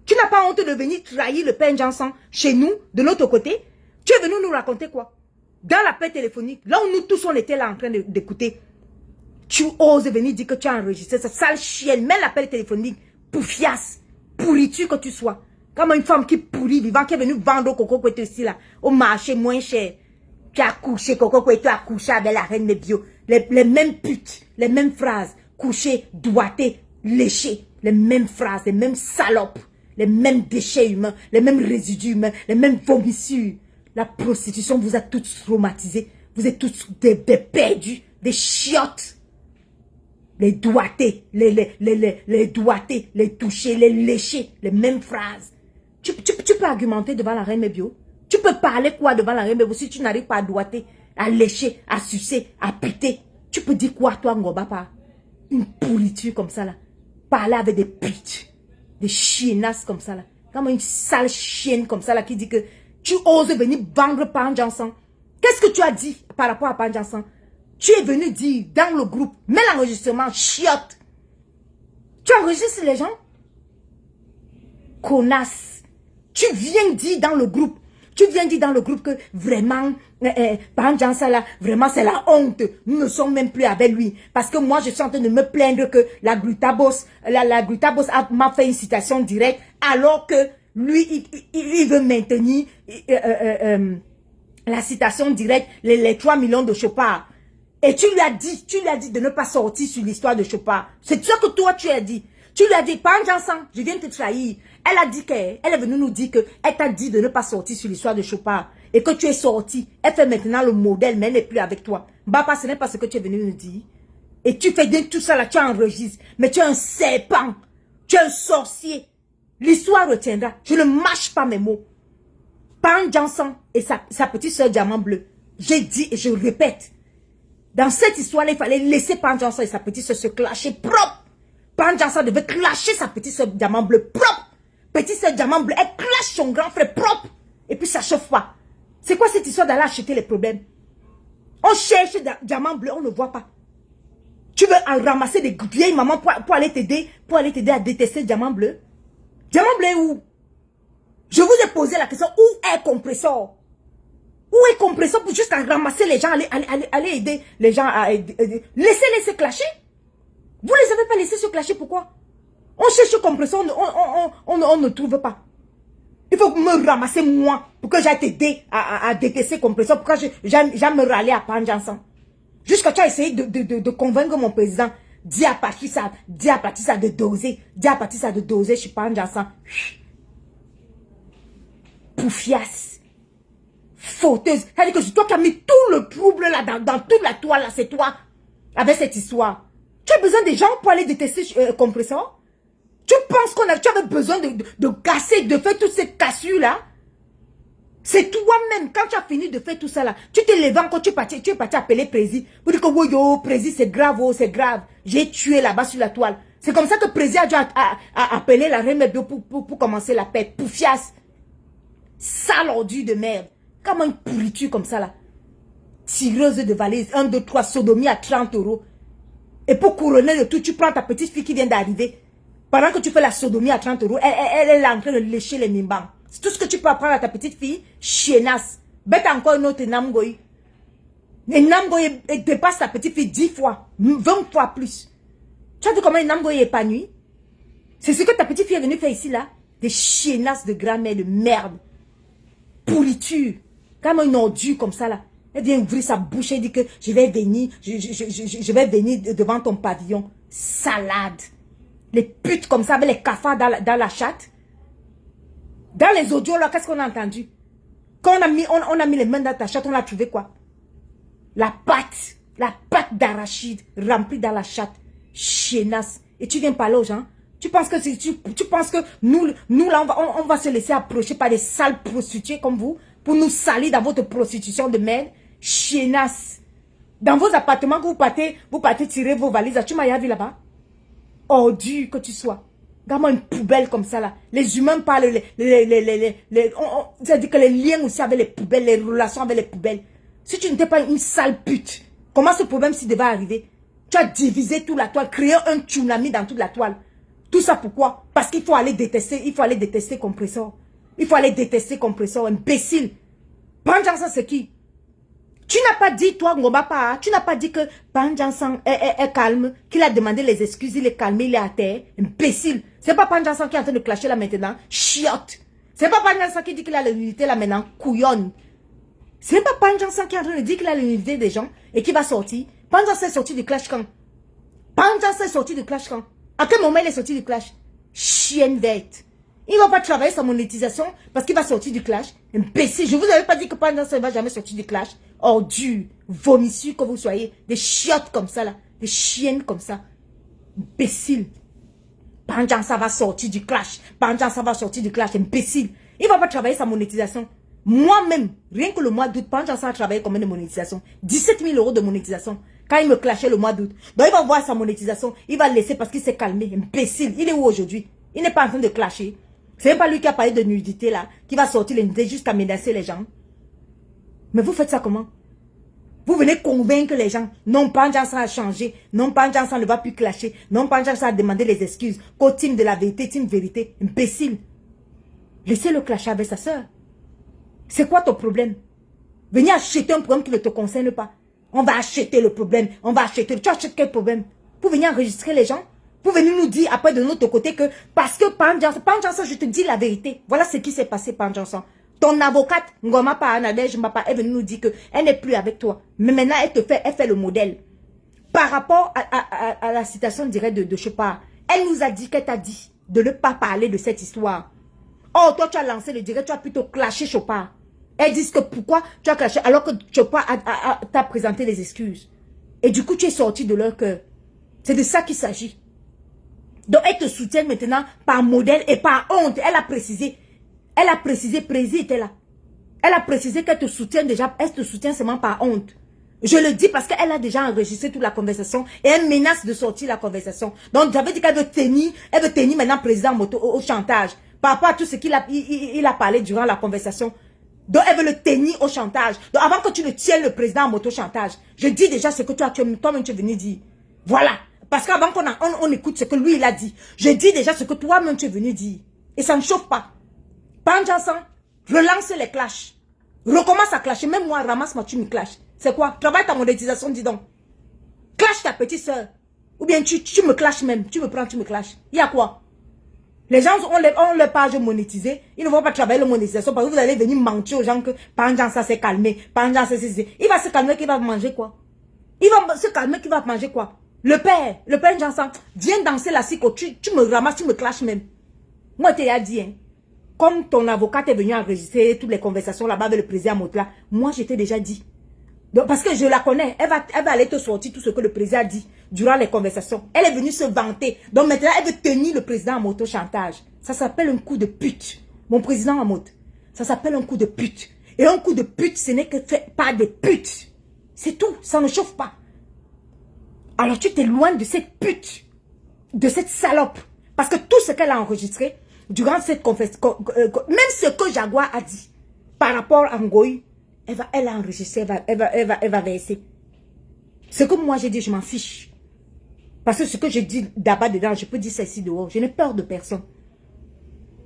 Tu n'as pas honte de venir trahir le père Jansan chez nous, de l'autre côté. Tu es venu nous raconter quoi? Dans l'appel téléphonique, là où nous tous on était là en train d'écouter. Tu oses venir dire que tu as enregistré cette sale chienne, même l'appel téléphonique, poufiasse, pourriture que tu sois. Comme une femme qui pourrit vivant, qui est venue vendre au Coco Koueto ici là, au marché moins cher. Tu as couché, Coco Koueto a couché avec la reine Mébio. Les mêmes putes, les mêmes phrases. Coucher, doigter, lécher. Les mêmes phrases, les mêmes salopes. Les mêmes déchets humains, les mêmes résidus humains, les mêmes vomissures. La prostitution vous a tous traumatisés. Vous êtes tous des perdus, des chiottes. Les doigter, les doigter, les toucher, les lécher. Les mêmes phrases. Tu peux argumenter devant la reine Mébio. Tu peux parler quoi devant la reine Mébio si tu n'arrives pas à doigter, à lécher, à sucer, à piter. Tu peux dire quoi toi Ngobapa? Une pourriture comme ça là. Parler avec des putes. Des chiennasses comme ça là. Comme une sale chienne comme ça là qui dit que tu oses venir vendre Pan Jansan. Qu'est-ce que tu as dit par rapport à Pan Jansan? Tu es venu dire dans le groupe, mets l'enregistrement, chiotte. Tu enregistres les gens? Connasse. Tu viens dire dans le groupe. Tu viens dire dans le groupe que vraiment, Panjansa là, vraiment c'est la honte. Nous ne sommes même plus avec lui. Parce que moi je suis en train de me plaindre que la Glutabos, m'a fait une citation directe alors que lui il veut maintenir la citation directe, les 3 millions de Chopard. Et tu lui as dit de ne pas sortir sur l'histoire de Chopard. C'est ce que toi tu as dit. Tu lui as dit, Panjansan, je viens te trahir. Elle a dit qu'elle est venue nous dire qu'elle t'a dit de ne pas sortir sur l'histoire de Chopard. Et que tu es sorti. Elle fait maintenant le modèle, mais elle n'est plus avec toi. Bapa, ce n'est pas ce que tu es venu nous dire. Et tu fais tout ça là, tu enregistres. Mais tu es un serpent. Tu es un sorcier. L'histoire retiendra. Je ne mâche pas mes mots. Panjansan et sa petite soeur Diamant Bleu. J'ai dit et je répète. Dans cette histoire-là, il fallait laisser Panjansan et sa petite soeur se clasher propre. Panjansa devait clasher sa petite soeur Diamant Bleu propre. Petite soeur Diamant Bleu, elle clash son grand frère propre. Et puis ça chauffe pas. C'est quoi cette histoire d'aller acheter les problèmes? On cherche Diamant Bleu, on ne voit pas. Tu veux ramasser des vieilles mamans pour aller t'aider à détester Diamant Bleu? Diamant Bleu est où? Je vous ai posé la question, où est Compressor? Où est Compressor pour jusqu'à ramasser les gens, aller aider les gens à laissez-les se clasher? Vous ne les avez pas laissés se clasher, pourquoi? On cherche Compressor, on ne trouve pas. Il faut me ramasser moi pour que j'aille t'aider à détester Compressor, pour que j'aille me râler à Panjansan. Jusqu'à tu as essayé de convaincre mon président, dis à Patissa de doser chez Panjansan. Poufias. Fauteuse. C'est-à-dire que c'est toi qui as mis tout le trouble là, dans toute la toile là, c'est toi, avec cette histoire. Tu as besoin des gens pour aller détester Compressor? Tu penses tu avais besoin de casser, de faire toutes ces cassures là? C'est toi-même, quand tu as fini de faire tout ça là, tu t'es levé encore, tu es parti appeler Prési. Pour dire que oh, yo, Prési c'est grave, oh, c'est grave. J'ai tué là-bas sur la toile. C'est comme ça que Prési a dû appeler la reine Bio pour commencer la paix. Poufias. Sale ordure de merde. Comment une pourriture comme ça là? Tireuse de valise, 1, 2, 3, sodomie à 30 €. Et pour couronner le tout, tu prends ta petite fille qui vient d'arriver. Pendant que tu fais la sodomie à 30 €, elle est là en train de lécher les mimbans. C'est tout ce que tu peux apprendre à ta petite fille. Chienasse. Bête encore une autre Namgoy. Et Namgoy dépasse ta petite fille 10 fois, 20 fois plus. Tu as vu comment Namgoy est épanoui? C'est ce que ta petite fille est venue faire ici là. Des chienasses de grand-mère de merde. Pourriture. Comme une ordure comme ça là. Elle vient ouvrir sa bouche et dit que je vais venir, je vais venir devant ton pavillon. Salade. Les putes comme ça avec les cafards dans la chatte. Dans les audios là, qu'est-ce qu'on a entendu? Quand on a mis les mains dans ta chatte, on a trouvé quoi? La pâte d'arachide remplie dans la chatte. Chiennasse. Et tu viens parler aux gens? Tu penses que nous là, on va se laisser approcher par des sales prostituées comme vous pour nous salir dans votre prostitution de merde? Chiennasse. Dans vos appartements, vous partez tirer vos valises. Tu m'as vu là-bas? Ordure que tu sois. Regarde-moi une poubelle comme ça là. Les humains parlent, c'est-à-dire que les liens aussi avec les poubelles, les relations avec les poubelles. Si tu n'étais pas une sale pute, comment ce problème-ci devait arriver? Tu as divisé toute la toile, créé un tsunami dans toute la toile. Tout ça pourquoi? Parce qu'il faut aller détester Compressor. Il faut aller détester Compressor, imbécile. Panjansan c'est qui? Tu n'as pas dit, toi, Ngobapa, tu n'as pas dit que Panjansan est calme, qu'il a demandé les excuses, il est calmé, il est à terre. Imbécile. C'est pas Panjansan qui est en train de clasher là maintenant. Chiotte. C'est pas Panjansan qui dit qu'il a l'unité là maintenant. Couillonne. C'est pas Panjansan qui est en train de dire qu'il a l'unité des gens et qui va sortir. Panjansan est sorti du clash quand? Panjansan est sorti du clash quand? À quel moment il est sorti du clash? Chienne verte. Il ne va pas travailler sa monétisation parce qu'il va sortir du clash. Imbécile. Je vous avais pas dit que Panjansan ne va jamais sortir du clash. Ordure, vomissure que vous soyez. Des chiottes comme ça là. Des chiennes comme ça. Imbécile. Panjansan va sortir du clash. Panjansan va sortir du clash. Imbécile. Il ne va pas travailler sa monétisation. Moi-même, rien que le mois d'août, Panjansan a travaillé combien de monétisation? 17 000 € de monétisation. Quand il me clashait le mois d'août. Donc il va voir sa monétisation. Il va le laisser parce qu'il s'est calmé. Imbécile. Il est où aujourd'hui? Il n'est pas en train de clasher. C'est même pas lui qui a parlé de nudité là. Qui va sortir les nudités jusqu'à menacer les gens. Mais vous faites ça comment? Vous venez convaincre les gens. Non, Panjansan a changé. Non, Panjansan ne va plus clasher. Non, Panjansan a demandé les excuses. Qu'au team de la vérité, team vérité. Imbécile. Laissez-le clasher avec sa soeur. C'est quoi ton problème? Venir acheter un problème qui ne te concerne pas. On va acheter le problème. On va acheter. Tu achètes quel problème? Pour venir enregistrer les gens? Pour venir nous dire après de notre côté que parce que Pan Johnson, je te dis la vérité. Voilà ce qui s'est passé, Pan Johnson. Ton avocate, Ngoma Pa Nadège Mbapa, est venue nous dire qu'elle n'est plus avec toi. Mais maintenant, elle fait le modèle. Par rapport à la citation directe de Chopard, elle nous a dit qu'elle t'a dit de ne pas parler de cette histoire. Oh, toi, tu as lancé le direct, tu as plutôt clashé Chopard. Elles disent que pourquoi tu as clashé alors que Chopard t'a présenté les excuses. Et du coup, tu es sorti de leur cœur. C'est de ça qu'il s'agit. Donc, elle te soutient maintenant par modèle et par honte. Elle a précisé, Prési était là. Elle a précisé qu'elle te soutient déjà, elle te soutient seulement par honte. Je le dis parce qu'elle a déjà enregistré toute la conversation et elle menace de sortir la conversation. Donc, j'avais dit qu'elle veut tenir maintenant président au chantage. Par rapport à tout ce qu'il a parlé durant la conversation. Donc, elle veut le tenir au chantage. Donc, avant que tu ne tiennes le président en moto-chantage, je dis déjà ce que toi-même tu es venu dire. Voilà. Parce qu'avant qu'on écoute ce que lui, il a dit, je dis déjà ce que toi-même tu es venu dire. Et ça ne chauffe pas. Pan Johnson, relance les clashs. Recommence à clasher. Même moi, ramasse-moi, tu me clashes. C'est quoi? Travaille ta monétisation, dis donc. Clash ta petite soeur. Ou bien tu me clashes même. Tu me prends, tu me clashes. Il y a quoi? Les gens ont leur page monétisée. Ils ne vont pas travailler la monétisation parce que vous allez venir mentir aux gens que Pan Johnson s'est calmé. Pan Johnson c'est. Il va se calmer, qu'il va manger quoi? Il va se calmer, qu'il va manger quoi? Le père Johnson, viens danser la psycho. Tu me ramasses, tu me clashes même. Moi, tu as dit, hein. Comme ton avocat est venu enregistrer toutes les conversations là-bas avec le président Motla, moi, je t'ai déjà dit. Donc, parce que je la connais, elle va aller te sortir tout ce que le président a dit durant les conversations. Elle est venue se vanter. Donc maintenant, elle veut tenir le président en moto-chantage. Ça s'appelle un coup de pute. Mon président en moto. Ça s'appelle un coup de pute. Et un coup de pute, ce n'est que fait par des putes. C'est tout. Ça ne chauffe pas. Alors tu t'éloignes de cette pute. De cette salope. Parce que tout ce qu'elle a enregistré durant cette conversation, même ce que Jaguar a dit par rapport à Ngoï, elle a enregistré, elle va verser. Ce que moi j'ai dit, je m'en fiche. Parce que ce que je dis d'abord dedans, je peux dire ça ici dehors. Je n'ai peur de personne.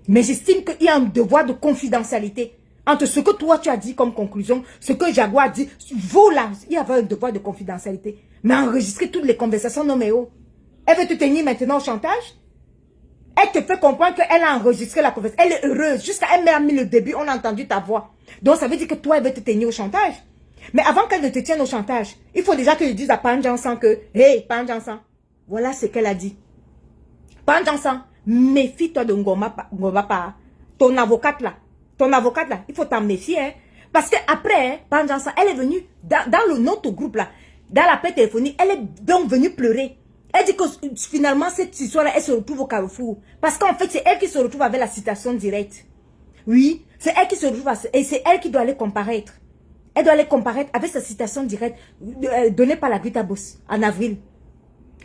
Mais j'estime qu'il y a un devoir de confidentialité entre ce que toi tu as dit comme conclusion, ce que Jaguar a dit. Vous là, il y avait un devoir de confidentialité. Mais enregistrer toutes les conversations, non mais oh. Elle veut te tenir maintenant au chantage? Elle te fait comprendre qu'elle a enregistré la conversation. Elle est heureuse. Jusqu'à elle m'a mis le début, on a entendu ta voix. Donc ça veut dire que toi, elle veut te tenir au chantage. Mais avant qu'elle ne te tienne au chantage, il faut déjà que je dise à Pan Johnson que, hey, Pan Johnson, voilà ce qu'elle a dit. Pan Johnson, méfie-toi de Ngoma Pa. Ton avocate là, il faut t'en méfier. Hein. Parce qu'après, hein, Pan Johnson, elle est venue dans notre groupe là, dans l'appel téléphonique, elle est donc venue pleurer. Elle dit que finalement, cette histoire-là, elle se retrouve au carrefour. Parce qu'en fait, c'est elle qui se retrouve avec la citation directe. Oui, c'est elle qui se retrouve, et c'est elle qui doit aller comparaître. Elle doit aller comparaître avec sa citation directe donnée par la Grita Boss en avril.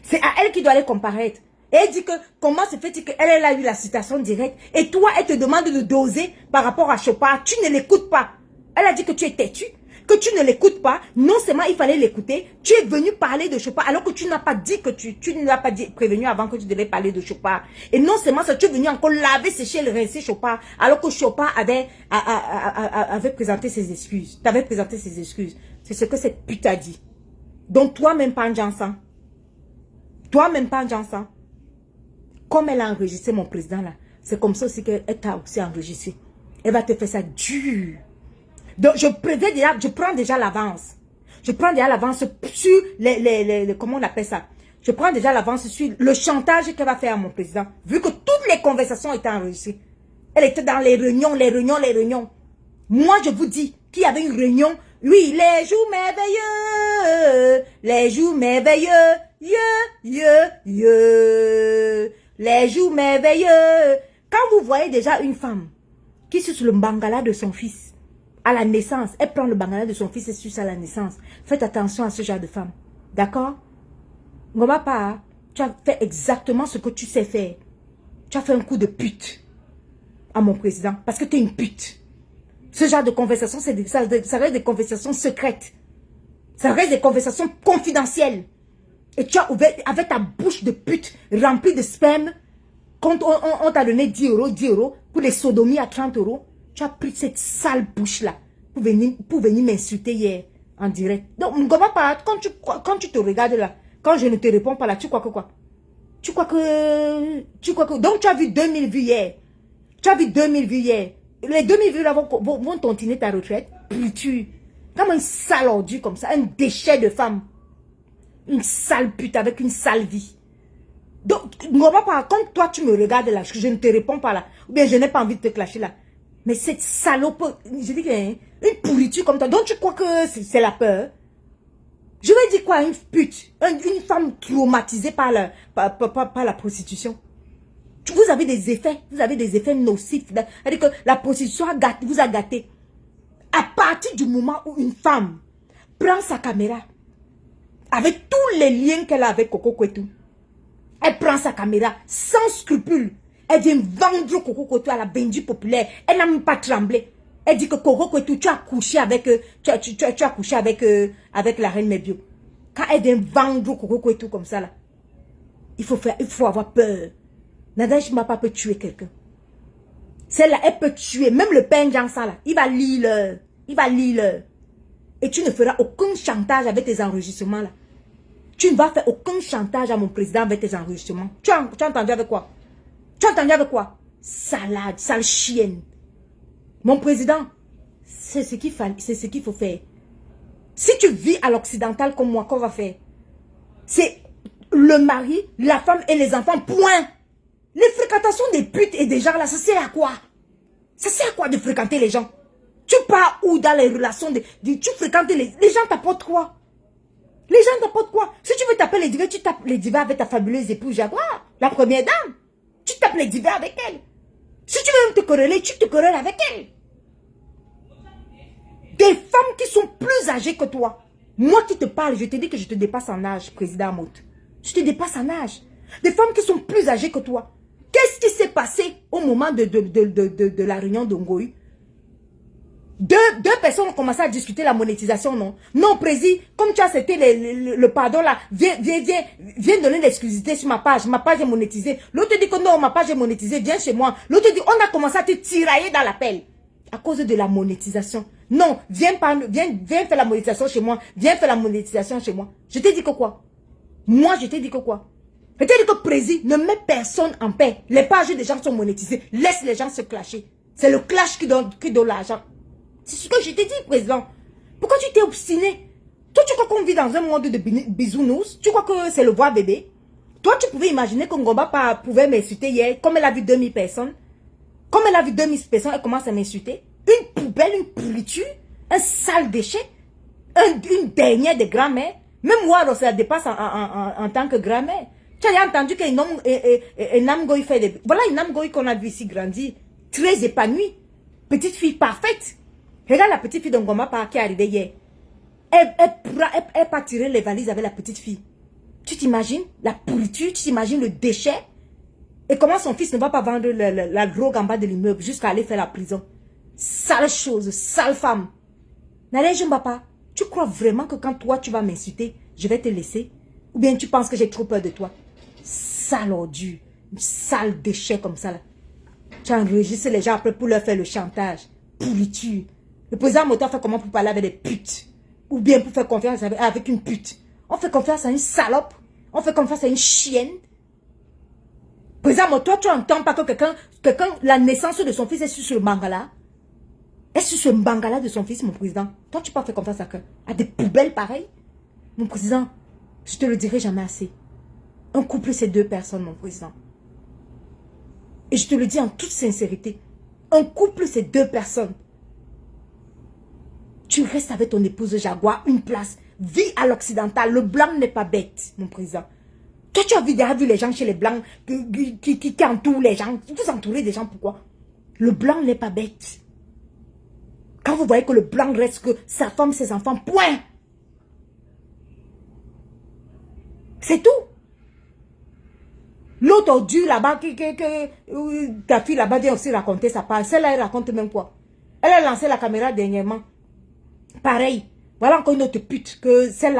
C'est à elle qui doit aller comparaître. Et elle dit que comment se fait-il qu'elle a eu la citation directe et toi, elle te demande de doser par rapport à Chopard. Tu ne l'écoutes pas. Elle a dit que tu es têtu. Que tu ne l'écoutes pas, non seulement il fallait l'écouter, tu es venu parler de Chopard alors que tu n'as pas dit que tu ne l'as pas prévenu avant que tu devais parler de Chopard. Et non seulement ça, tu es venu encore laver, sécher, le rincer Chopard alors que Chopard avait présenté ses excuses. Tu avais présenté ses excuses. C'est ce que cette pute a dit. Donc toi-même, Pan Johnson, comme elle a enregistré mon président là, c'est comme ça aussi qu'elle t'a aussi enregistré. Elle va te faire ça dur. Donc, je prends déjà l'avance. Je prends déjà l'avance sur comment on appelle ça? Je prends déjà l'avance sur le chantage qu'elle va faire à mon président. Vu que toutes les conversations étaient enregistrées. Elle était dans les réunions. Moi, je vous dis qu'il y avait une réunion. Oui, les jours merveilleux. Les jours merveilleux. Les jours merveilleux. Quand vous voyez déjà une femme qui est sur le bangala de son fils, à la naissance, elle prend le bangala de son fils et suce à la naissance. Faites attention à ce genre de femme. D'accord? Ngoma Pa, tu as fait exactement ce que tu sais faire. Tu as fait un coup de pute à mon président parce que tu es une pute. Ce genre de conversation, ça reste des conversations secrètes. Ça reste des conversations confidentielles. Et tu as ouvert avec ta bouche de pute remplie de sperme. Quand on t'a donné 10 euros pour les sodomies à 30 euros, tu as pris cette sale bouche-là pour venir m'insulter hier en direct. Donc, Ngoma Para, quand tu te regardes là, quand je ne te réponds pas là, tu crois que quoi? Tu crois que... Donc, tu as vu 2000 vues hier. Tu as vu 2000 vues hier. Les 2000 vues là vont tontiner ta retraite. Puis tu... Comme un sale ordure comme ça, un déchet de femme. Une sale pute avec une sale vie. Donc, Ngoma Para, quand toi tu me regardes là, je ne te réponds pas là, ou bien je n'ai pas envie de te clasher là. Mais cette salope, je dis une pourriture comme toi, donc tu crois que c'est la peur? Je vais dire quoi, une pute, une femme traumatisée par la prostitution. Vous avez des effets nocifs. C'est-à-dire que la prostitution vous a gâté. À partir du moment où une femme prend sa caméra, avec tous les liens qu'elle a avec Coco Kwetu, elle prend sa caméra sans scrupule. Elle vient vendre Coco Kwetu à la Benji populaire. Elle n'a même pas tremblé. Elle dit que Coco Kwetu, tu as couché avec, tu as couché avec la reine Mebio. Quand elle vient vendre Coco Kwetu comme ça là, il faut avoir peur. Nadège Mapa peut tuer quelqu'un. Celle-là, elle peut tuer. Même le père Jansa là, il va lire. Il va lire. Et tu ne feras aucun chantage avec tes enregistrements là. Tu ne vas faire aucun chantage à mon président avec tes enregistrements. Tu as entendu avec quoi? Tu as entendu avec quoi? Salade, sale chienne. Mon président, c'est ce qu'il faut faire. Si tu vis à l'occidental comme moi, qu'on va faire? C'est le mari, la femme et les enfants, point. Les fréquentations des putes et des gens là, ça sert à quoi? Ça sert à quoi de fréquenter les gens? Tu pars où dans les relations tu fréquentes les gens t'apportent quoi? Les gens t'apportent quoi? Si tu veux taper les divas, tu tapes les divas avec ta fabuleuse épouse Jaguar, la première dame. Tu tapes les divas avec elle. Si tu veux même te quereller, tu te querelles avec elle. Des femmes qui sont plus âgées que toi. Moi qui te parle, je te dis que je te dépasse en âge, président Amout. Je te dépasse en âge. Des femmes qui sont plus âgées que toi. Qu'est-ce qui s'est passé au moment de la réunion d'Ongoï? Deux personnes ont commencé à discuter la monétisation, non? Non, président, comme tu as accepté le pardon là, viens donner l'exclusivité sur ma page. Ma page est monétisée. L'autre dit que non, ma page est monétisée, viens chez moi. L'autre dit, on a commencé à te tirailler dans l'appel. À cause de la monétisation. Non, viens faire la monétisation chez moi. Viens faire la monétisation chez moi. Je t'ai dit que quoi? Moi, je t'ai dit que quoi? Je t'ai dit que président, ne met personne en paix. Les pages des gens sont monétisées. Laisse les gens se clasher. C'est le clash qui donne l'argent. C'est ce que je t'ai dit, président. Pourquoi tu t'es obstiné? Toi, tu crois qu'on vit dans un monde de bisounours? Tu crois que c'est le voix bébé? Toi, tu pouvais imaginer que Ngoma pouvait m'insulter hier, comme elle a vu 2000 personnes. Comme elle a vu 2000 personnes, elle commence à m'insulter. Une poubelle, une pourriture, un sale déchet, une dernière de grand-mère. Même moi, alors, ça la dépasse en tant que grand-mère. Tu as entendu qu'un Namgoy fait des... Voilà une Namgoy qu'on a vu ici grandir, très épanouie. Petite fille parfaite. Regarde la petite fille de Ngoma Para qui est arrivée hier. Elle part tirer les valises avec la petite fille. Tu t'imagines la pourriture, tu t'imagines le déchet. Et comment son fils ne va pas vendre la drogue en bas de l'immeuble jusqu'à aller faire la prison. Sale chose, sale femme. Nadège Mbapa, tu crois vraiment que quand toi tu vas m'insulter, je vais te laisser? Ou bien tu penses que j'ai trop peur de toi? Sale ordure, sale déchet comme ça là. Tu enregistres les gens après pour leur faire le chantage. Pourriture. Le président Moto fait comment pour parler avec des putes? Ou bien pour faire confiance avec une pute? On fait confiance à une salope? On fait confiance à une chienne? Président Moto, tu n'entends pas que quelqu'un, la naissance de son fils est sur ce mangala? Est-ce sur ce mangala de son fils, mon président? Toi, tu peux pas faire confiance à des poubelles pareilles? Mon président, je te le dirai jamais assez. Un couple, c'est deux personnes, mon président. Et je te le dis en toute sincérité. Un couple, c'est deux personnes. Tu restes avec ton épouse Jaguar, une place. Vis à l'occidental. Le blanc n'est pas bête, mon président. Toi, tu as déjà vu les gens chez les blancs qui entourent les gens. Vous entourez des gens, pourquoi? Le blanc n'est pas bête. Quand vous voyez que le blanc reste que sa femme, ses enfants, point. C'est tout. L'autre ordure là-bas, ta fille là-bas vient aussi raconter sa part. Celle-là, elle raconte même quoi? Elle a lancé la caméra dernièrement. Pareil. Voilà encore une autre pute. Que celle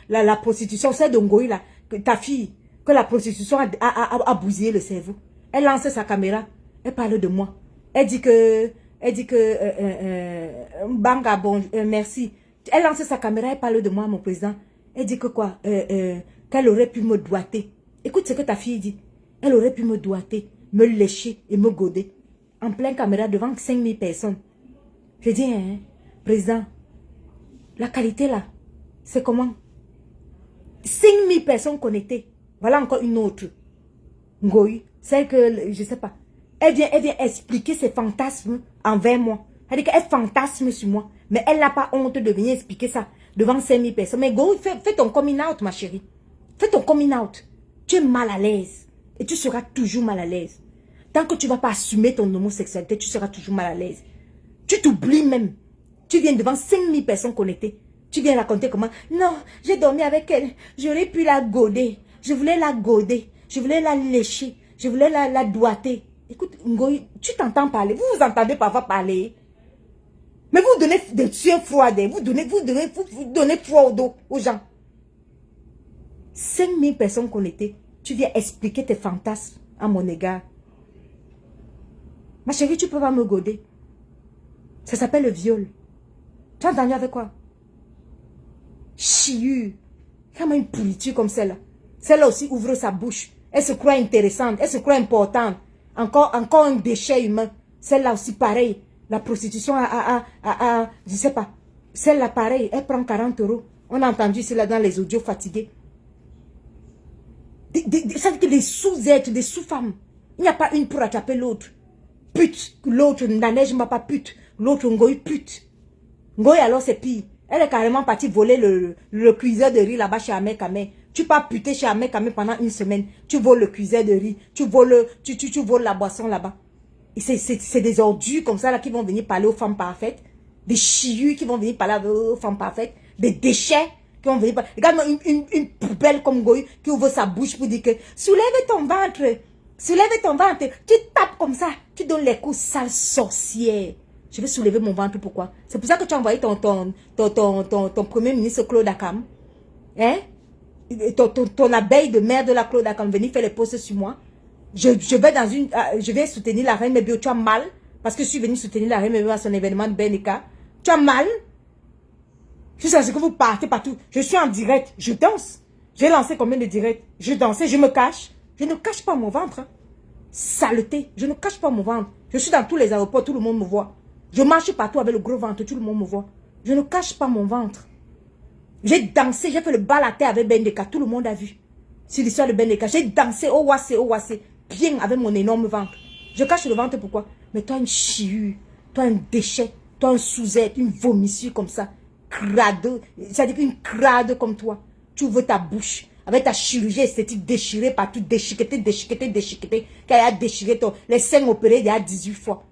la prostitution, celle d'Ongoï là. Que ta fille, que la prostitution a bousillé le cerveau. Elle lance sa caméra. Elle parle de moi. Elle dit que Elle dit que Banga, bon, merci. Elle lance sa caméra, elle parle de moi, mon président. Elle dit que quoi? Qu'elle aurait pu me doiter. Écoute ce que ta fille dit. Elle aurait pu me doiter, me lécher et me goder. En pleine caméra devant 5000 personnes. Je dis, hein, président, la qualité là, c'est comment? 5000 personnes connectées. Voilà encore une autre. Ngoï, celle que, je sais pas. Elle vient expliquer ses fantasmes envers moi. Elle dit qu'elle fantasme sur moi. Mais elle n'a pas honte de venir expliquer ça devant 5000 personnes. Mais Ngoï, fais ton coming out, ma chérie. Fais ton coming out. Tu es mal à l'aise. Et tu seras toujours mal à l'aise. Tant que tu ne vas pas assumer ton homosexualité, tu seras toujours mal à l'aise. Tu t'oublies même. Tu viens devant 5000 personnes connectées. Tu viens raconter comment, non, j'ai dormi avec elle. J'aurais pu la goder. Je voulais la goder. Je voulais la lécher. Je voulais la doiter. Écoute, Ngoï, tu t'entends parler. Vous vous entendez parfois parler. Mais vous donnez des yeux froids. Vous donnez froid au dos aux gens. 5000 personnes connectées. Tu viens expliquer tes fantasmes à mon égard. Ma chérie, tu peux pas me goder. Ça s'appelle le viol. Tu as entendu avec quoi? Chiu. Comment une pourriture comme celle-là? Celle-là aussi ouvre sa bouche. Elle se croit intéressante. Elle se croit importante. Encore un déchet humain. Celle-là aussi pareil. La prostitution je sais pas. Celle-là pareil. Elle prend 40 €. On a entendu cela dans les audios fatigués. Ça veut dire que des sous-êtres, des sous-femmes. Il n'y a pas une pour attraper l'autre. Pute. L'autre, la neige m'a pas pute. L'autre, Ngoï pute. Ngoï alors c'est pire. Elle est carrément partie voler le cuiseur de riz là-bas chez Ahmed Kamé. Tu pars puter chez Ahmed Kamé pendant une semaine. Tu voles le cuiseur de riz. Tu voles la boisson là-bas. C'est des ordures comme ça là qui vont venir parler aux femmes parfaites. Des chius qui vont venir parler aux femmes parfaites. Des déchets qui vont venir parler. Regarde-moi une poubelle comme Ngoï qui ouvre sa bouche pour dire que soulève ton ventre. Soulève ton ventre. Tu tapes comme ça. Tu donnes les coups sales sorcières. Je vais soulever mon ventre, pourquoi? C'est pour ça que tu as envoyé ton premier ministre Claude Akam. Hein? Ton abeille de merde de la Claude Akam venir faire les posts sur moi. Je vais soutenir la reine Mébio. Tu as mal. Parce que je suis venu soutenir la reine Mébio à son événement de Benika. Tu as mal. Je sais que vous partez partout. Je suis en direct. Je danse. J'ai lancé combien de directs? Je dansais, je me cache. Je ne cache pas mon ventre. Hein. Saleté. Je ne cache pas mon ventre. Je suis dans tous les aéroports, tout le monde me voit. Je marche partout avec le gros ventre, tout le monde me voit. Je ne cache pas mon ventre. J'ai dansé, j'ai fait le bal à terre avec Bendeka, tout le monde a vu. C'est l'histoire de Bendeka. J'ai dansé, oh wassé, bien avec mon énorme ventre. Je cache le ventre, pourquoi? Mais toi, une chiure, toi, un déchet, toi, un sous-être, une vomissure comme ça, crade, c'est-à-dire une crade comme toi. Tu ouvres ta bouche, avec ta chirurgie esthétique déchirée partout, déchiquetée, qu'elle a déchiré les seins opérés il y a 18 fois.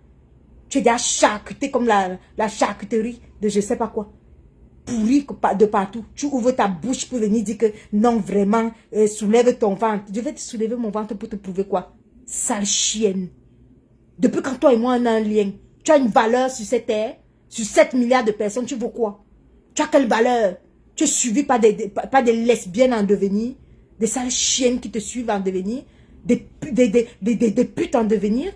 Tu es déjà charcuté comme la charcuterie de je sais pas quoi. Pourri de partout. Tu ouvres ta bouche pour venir dire que non, vraiment, soulève ton ventre. Je vais te soulever mon ventre pour te prouver quoi? Sale chienne. Depuis quand toi et moi on a un lien, tu as une valeur sur cette terre, sur 7 milliards de personnes, tu veux quoi? Tu as quelle valeur? Tu es suivi par des lesbiennes en devenir, des sales chiennes qui te suivent en devenir, des putes en devenir.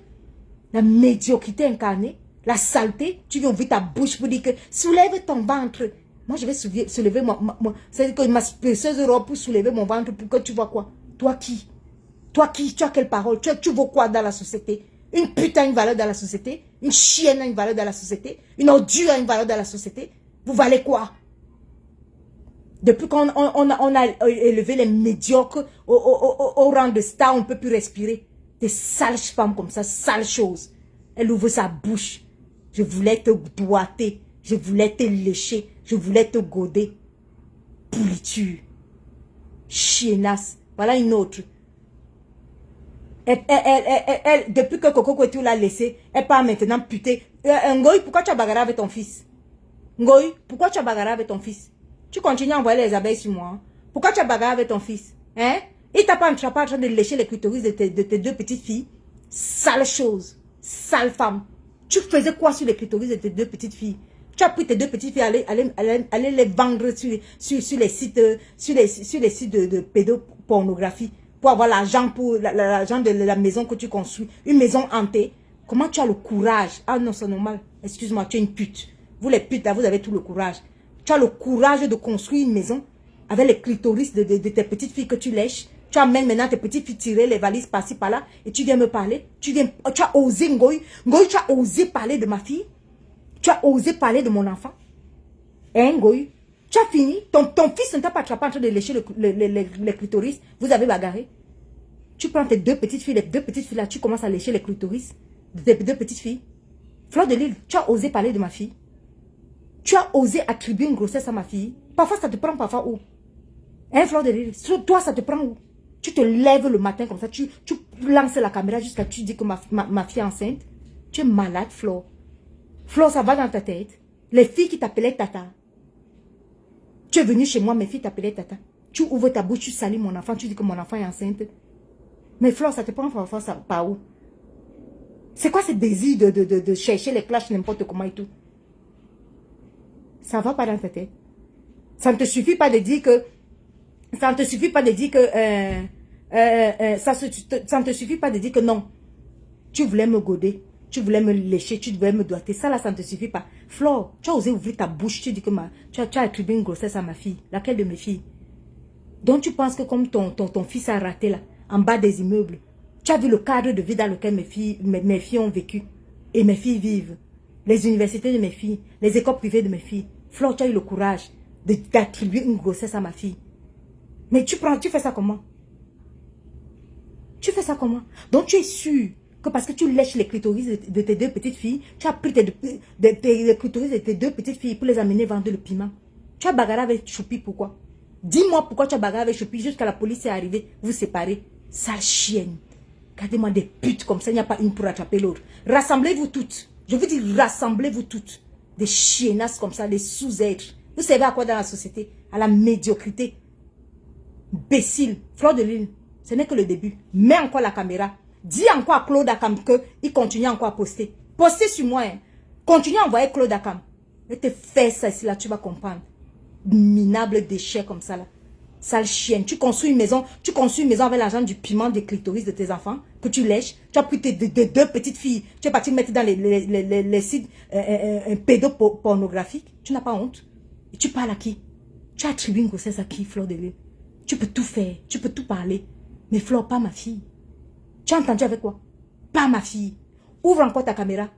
La médiocrité incarnée, la saleté, tu viens ouvrir ta bouche pour dire que soulève ton ventre. Moi, je vais soulever c'est-à-dire que ma spécieuse robe pour soulever mon ventre pour que tu vois quoi? Toi qui? Toi qui? Tu as quelle parole? Tu vois quoi dans la société? Une pute a une valeur dans la société? Une chienne a une valeur dans la société? Une ordure a une valeur dans la société? Vous valez quoi? Depuis qu'on a élevé les médiocres au rang de star, on ne peut plus respirer. Des sales femmes comme ça, sales choses. Elle ouvre sa bouche. Je voulais te doiter. Je voulais te lécher. Je voulais te goder. Pourriture. Chiennasse. Voilà une autre. Depuis que Coco Kwetu l'a laissé, elle part maintenant puter. Ngoï, pourquoi tu as bagarré avec ton fils? Ngoï, pourquoi tu as bagarré avec ton fils? Tu continues à envoyer les abeilles sur moi. Hein? Pourquoi tu as bagarré avec ton fils? Hein? Il t'a pas en train de lécher les clitoris de tes deux petites filles. Sale chose. Sale femme. Tu faisais quoi sur les clitoris de tes deux petites filles? Tu as pris tes deux petites filles, aller les vendre sur les sites, de pédopornographie pour avoir l'argent pour l'argent de la maison que tu construis. Une maison hantée. Comment tu as le courage? Ah non, c'est normal. Excuse-moi, tu es une pute. Vous les putes, là, vous avez tout le courage. Tu as le courage de construire une maison avec les clitoris de tes petites filles que tu lèches. Tu amènes maintenant tes petites filles tirer les valises par-ci, par-là. Et tu viens me parler. Tu as osé, Ngoï. Ngoï, tu as osé parler de ma fille. Tu as osé parler de mon enfant. Hein, Ngoï? Tu as fini. Ton fils ne t'a pas attrapé en train de lécher les clitoris. Vous avez bagarré. Tu prends tes deux petites filles, les deux petites filles là, tu commences à lécher les clitoris de tes deux petites filles. Fleur de Lille, tu as osé parler de ma fille. Tu as osé attribuer une grossesse à ma fille. Parfois, ça te prend parfois où? Hein, Fleur de Lille? Toi, ça te prend où? Tu te lèves le matin comme ça, tu lances la caméra jusqu'à tu dis que ma fille est enceinte. Tu es malade, Fleur. Fleur, ça va dans ta tête. Les filles qui t'appelaient Tata. Tu es venu chez moi, mes filles t'appelaient Tata. Tu ouvres ta bouche, tu salis mon enfant, tu dis que mon enfant est enceinte. Mais Fleur, ça te prend parfois ça, par où? C'est quoi ce désir de chercher les clashs n'importe comment et tout? Ça va pas dans ta tête. Ça ne te suffit pas de dire que... Ça ne te suffit pas de dire que... ça ne te suffit pas de dire que non. Tu voulais me goder. Tu voulais me lécher. Tu voulais me doigter. Ça là, ça ne te suffit pas. Flore, tu as osé ouvrir ta bouche. Tu dis que tu as attribué une grossesse à ma fille. Laquelle de mes filles? Donc tu penses que comme ton fils a raté là, en bas des immeubles, tu as vu le cadre de vie dans lequel mes filles ont vécu. Et mes filles vivent. Les universités de mes filles. Les écoles privées de mes filles. Flore, tu as eu le courage d'attribuer une grossesse à ma fille. Mais tu fais ça comment? Tu fais ça comment? Donc tu es sûr que parce que tu lèches les clitoris de tes deux petites filles, tu as pris les clitoris de tes deux petites filles pour les amener vendre le piment. Tu as bagarré avec Choupi, pourquoi? Dis-moi pourquoi tu as bagarré avec Choupi jusqu'à la police est arrivée, vous séparez. Sale chienne. Regardez-moi des putes comme ça, il n'y a pas une pour attraper l'autre. Rassemblez-vous toutes. Je vous dis, rassemblez-vous toutes. Des chiennasses comme ça, des sous-êtres. Vous savez à quoi dans la société? À la médiocrité. Imbécile. Fleur de Lille, ce n'est que le début. Mets encore la caméra. Dis encore à Claude Akam qu'il continue encore à poster. Postez sur moi. Hein. Continue à envoyer Claude Akam. Je te fais ça ici, là, tu vas comprendre. Minable déchet comme ça, là. Sale chienne. Tu construis une maison avec l'argent du piment des clitoris de tes enfants que tu lèches. Tu as pris tes deux petites filles. Tu es parti mettre dans les sites pédopornographiques. Tu n'as pas honte. Et tu parles à qui? Tu as attribué une grossesse à qui, Fleur de Lille? Tu peux tout faire. Tu peux tout parler. Mais Fleur, pas ma fille. Tu as entendu avec quoi? Pas ma fille. Ouvre encore ta caméra.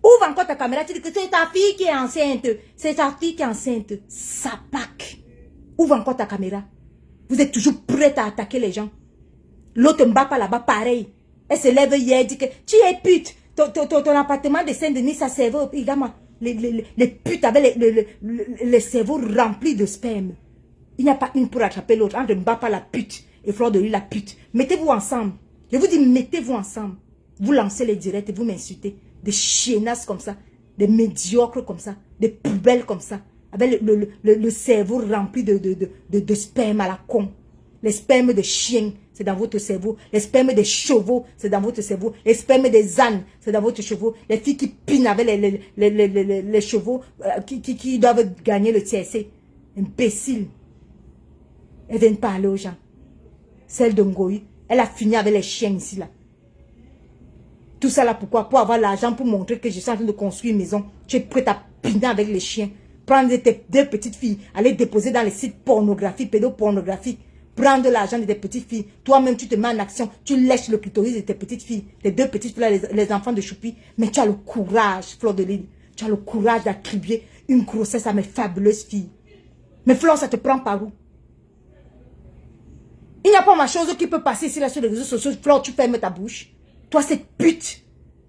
Ouvre encore ta caméra. Tu dis que c'est ta fille qui est enceinte. C'est ta fille qui est enceinte. Sapac. Ouvre encore ta caméra. Vous êtes toujours prête à attaquer les gens. L'autre ne bat pas là-bas, pareil. Elle se lève hier et dit que tu es pute. Ton appartement de Saint-Denis, ça cerveau. Regarde-moi. Les putes avaient les cerveaux remplis de sperme. Il n'y a pas une pour attraper l'autre. On ne bat pas la pute et Fleur de Lille la pute. Mettez-vous ensemble. Je vous dis, mettez-vous ensemble. Vous lancez les directs et vous m'insultez. Des chiennasses comme ça. Des médiocres comme ça. Des poubelles comme ça. Avec le cerveau rempli de sperme à la con. Les spermes de chiens, c'est dans votre cerveau. Les spermes des chevaux, c'est dans votre cerveau. Les spermes des ânes, c'est dans votre cerveau. Les filles qui pinent avec les chevaux qui doivent gagner le TSC. Imbécile. Elles viennent parler aux gens. Celle de Ngoï, elle a fini avec les chiens ici là. Tout ça là pourquoi? Pour avoir l'argent, pour montrer que je suis en train de construire une maison. Tu es prête à piner avec les chiens. Prendre tes deux petites filles, aller déposer dans les sites pornographiques, pédopornographiques. Prendre l'argent de tes petites filles. Toi-même, tu te mets en action. Tu lèches le clitoris de tes petites filles. Tes deux petites filles, là, les enfants de Choupi. Mais tu as le courage, Fleur de Lille. Tu as le courage d'attribuer une grossesse à mes fabuleuses filles. Mais Fleur, ça te prend par où? Il n'y a pas ma chose qui peut passer ici là sur les réseaux sociaux. Fleur, tu fermes ta bouche. Toi, cette pute.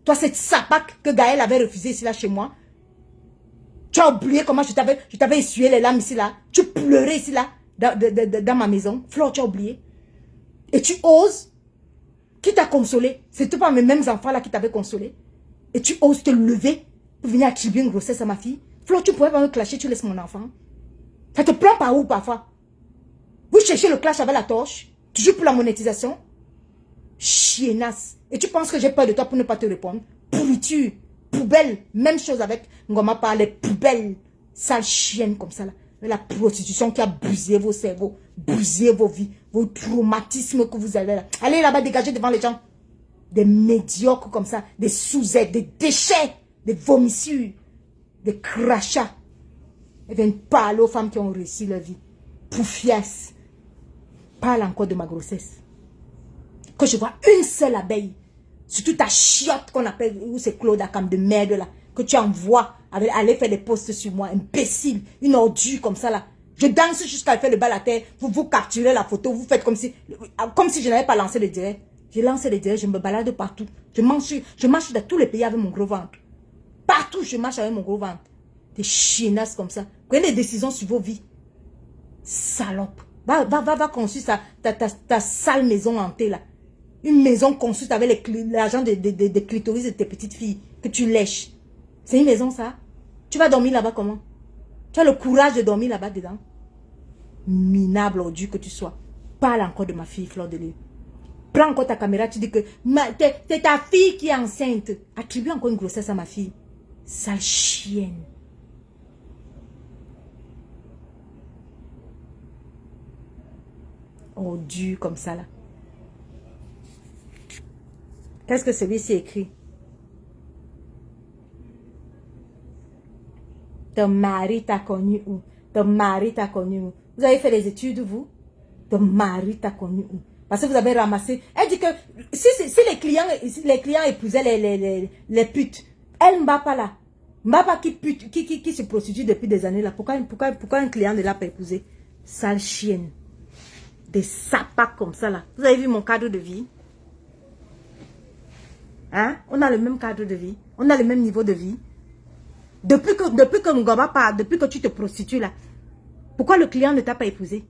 Toi, cette sapac que Gaël avait refusé ici là chez moi. Tu as oublié comment je t'avais essuyé les larmes ici là. Tu pleurais ici là, dans ma maison. Fleur, tu as oublié. Et tu oses. Qui t'a consolé? C'était pas mes mêmes enfants là qui t'avaient consolé. Et tu oses te lever pour venir attribuer une grossesse à ma fille. Fleur, tu pourrais pas me clasher, tu laisses mon enfant. Ça te prend par où parfois? Vous cherchez le clash avec la torche. Toujours pour la monétisation. Chiennasse. Et tu penses que j'ai peur de toi pour ne pas te répondre? Pourriture. Poubelle. Même chose avec Ngoma par les poubelles. Sale chienne comme ça là. La prostitution qui a bousillé vos cerveaux. Bousillé vos vies. Vos traumatismes que vous avez là. Allez là-bas dégager devant les gens. des médiocres comme ça, des sous-aides, des déchets, des vomissures, des crachats. Elles viennent parler aux femmes qui ont réussi leur vie. Poufias. Parle encore de ma grossesse. Que je vois une seule abeille, surtout ta chiotte qu'on appelle, ou c'est Claude Akam de merde là, que tu envoies aller faire des posts sur moi, imbécile, une ordure comme ça là. Je danse jusqu'à faire le bal à terre, vous capturez la photo, vous faites comme si je n'avais pas lancé le direct. J'ai lancé le direct, je me balade partout. Je marche dans tous les pays avec mon gros ventre. Partout, je marche avec mon gros ventre. Des chienasses comme ça. Prenez des décisions sur vos vies. Salope. Va construire ta sale maison hantée là. Une maison construite avec l'argent des clitoris de tes petites filles que tu lèches. C'est une maison ça? Tu vas dormir là-bas comment? Tu as le courage de dormir là-bas dedans? Minable ordure que tu sois. Parle encore de ma fille Fleur de Lys. Prends encore ta caméra, tu dis que c'est ta fille qui est enceinte. Attribue encore une grossesse à ma fille. Sale chienne. Ordure comme ça là. Qu'est-ce que celui-ci écrit? Ton mari t'a connu où? Ton mari t'a connu où? Vous avez fait des études, vous? Ton mari t'a connu où? Parce que vous avez ramassé. Elle dit que si les clients épousaient les putes, elle ne va pas là. Mbapa qui se prostitue depuis des années là. Pourquoi un client ne l'a pas épousé? Sale chienne. Des sapacs comme ça là. Vous avez vu mon cadre de vie? Hein? On a le même cadre de vie. On a le même niveau de vie. Depuis que Ngoma part, depuis que tu te prostitues là, pourquoi le client ne t'a pas épousé?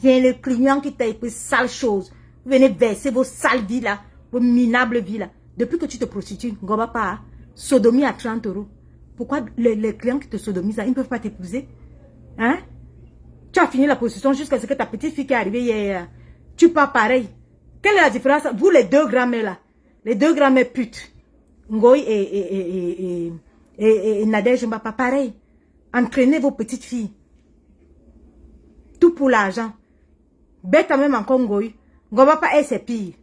Il y a le client qui t'a épousé, sale chose. Vous venez verser vos sales vies là, vos minables vies là. Depuis que tu te prostitues, Ngoma part, sodomie à 30 €. Pourquoi les clients qui te sodomisent là, ils ne peuvent pas t'épouser? Hein? Tu as fini la prostitution jusqu'à ce que ta petite fille qui est arrivée hier, tu pars pareil. Quelle est la différence? Vous les deux grands-mères là, les deux grands-mères putes, Ngoï et Nadège Mbapa, pareil. Entraînez vos petites filles. Tout pour l'argent. Bête même encore Ngoï. Ngobapa, elle, c'est pire.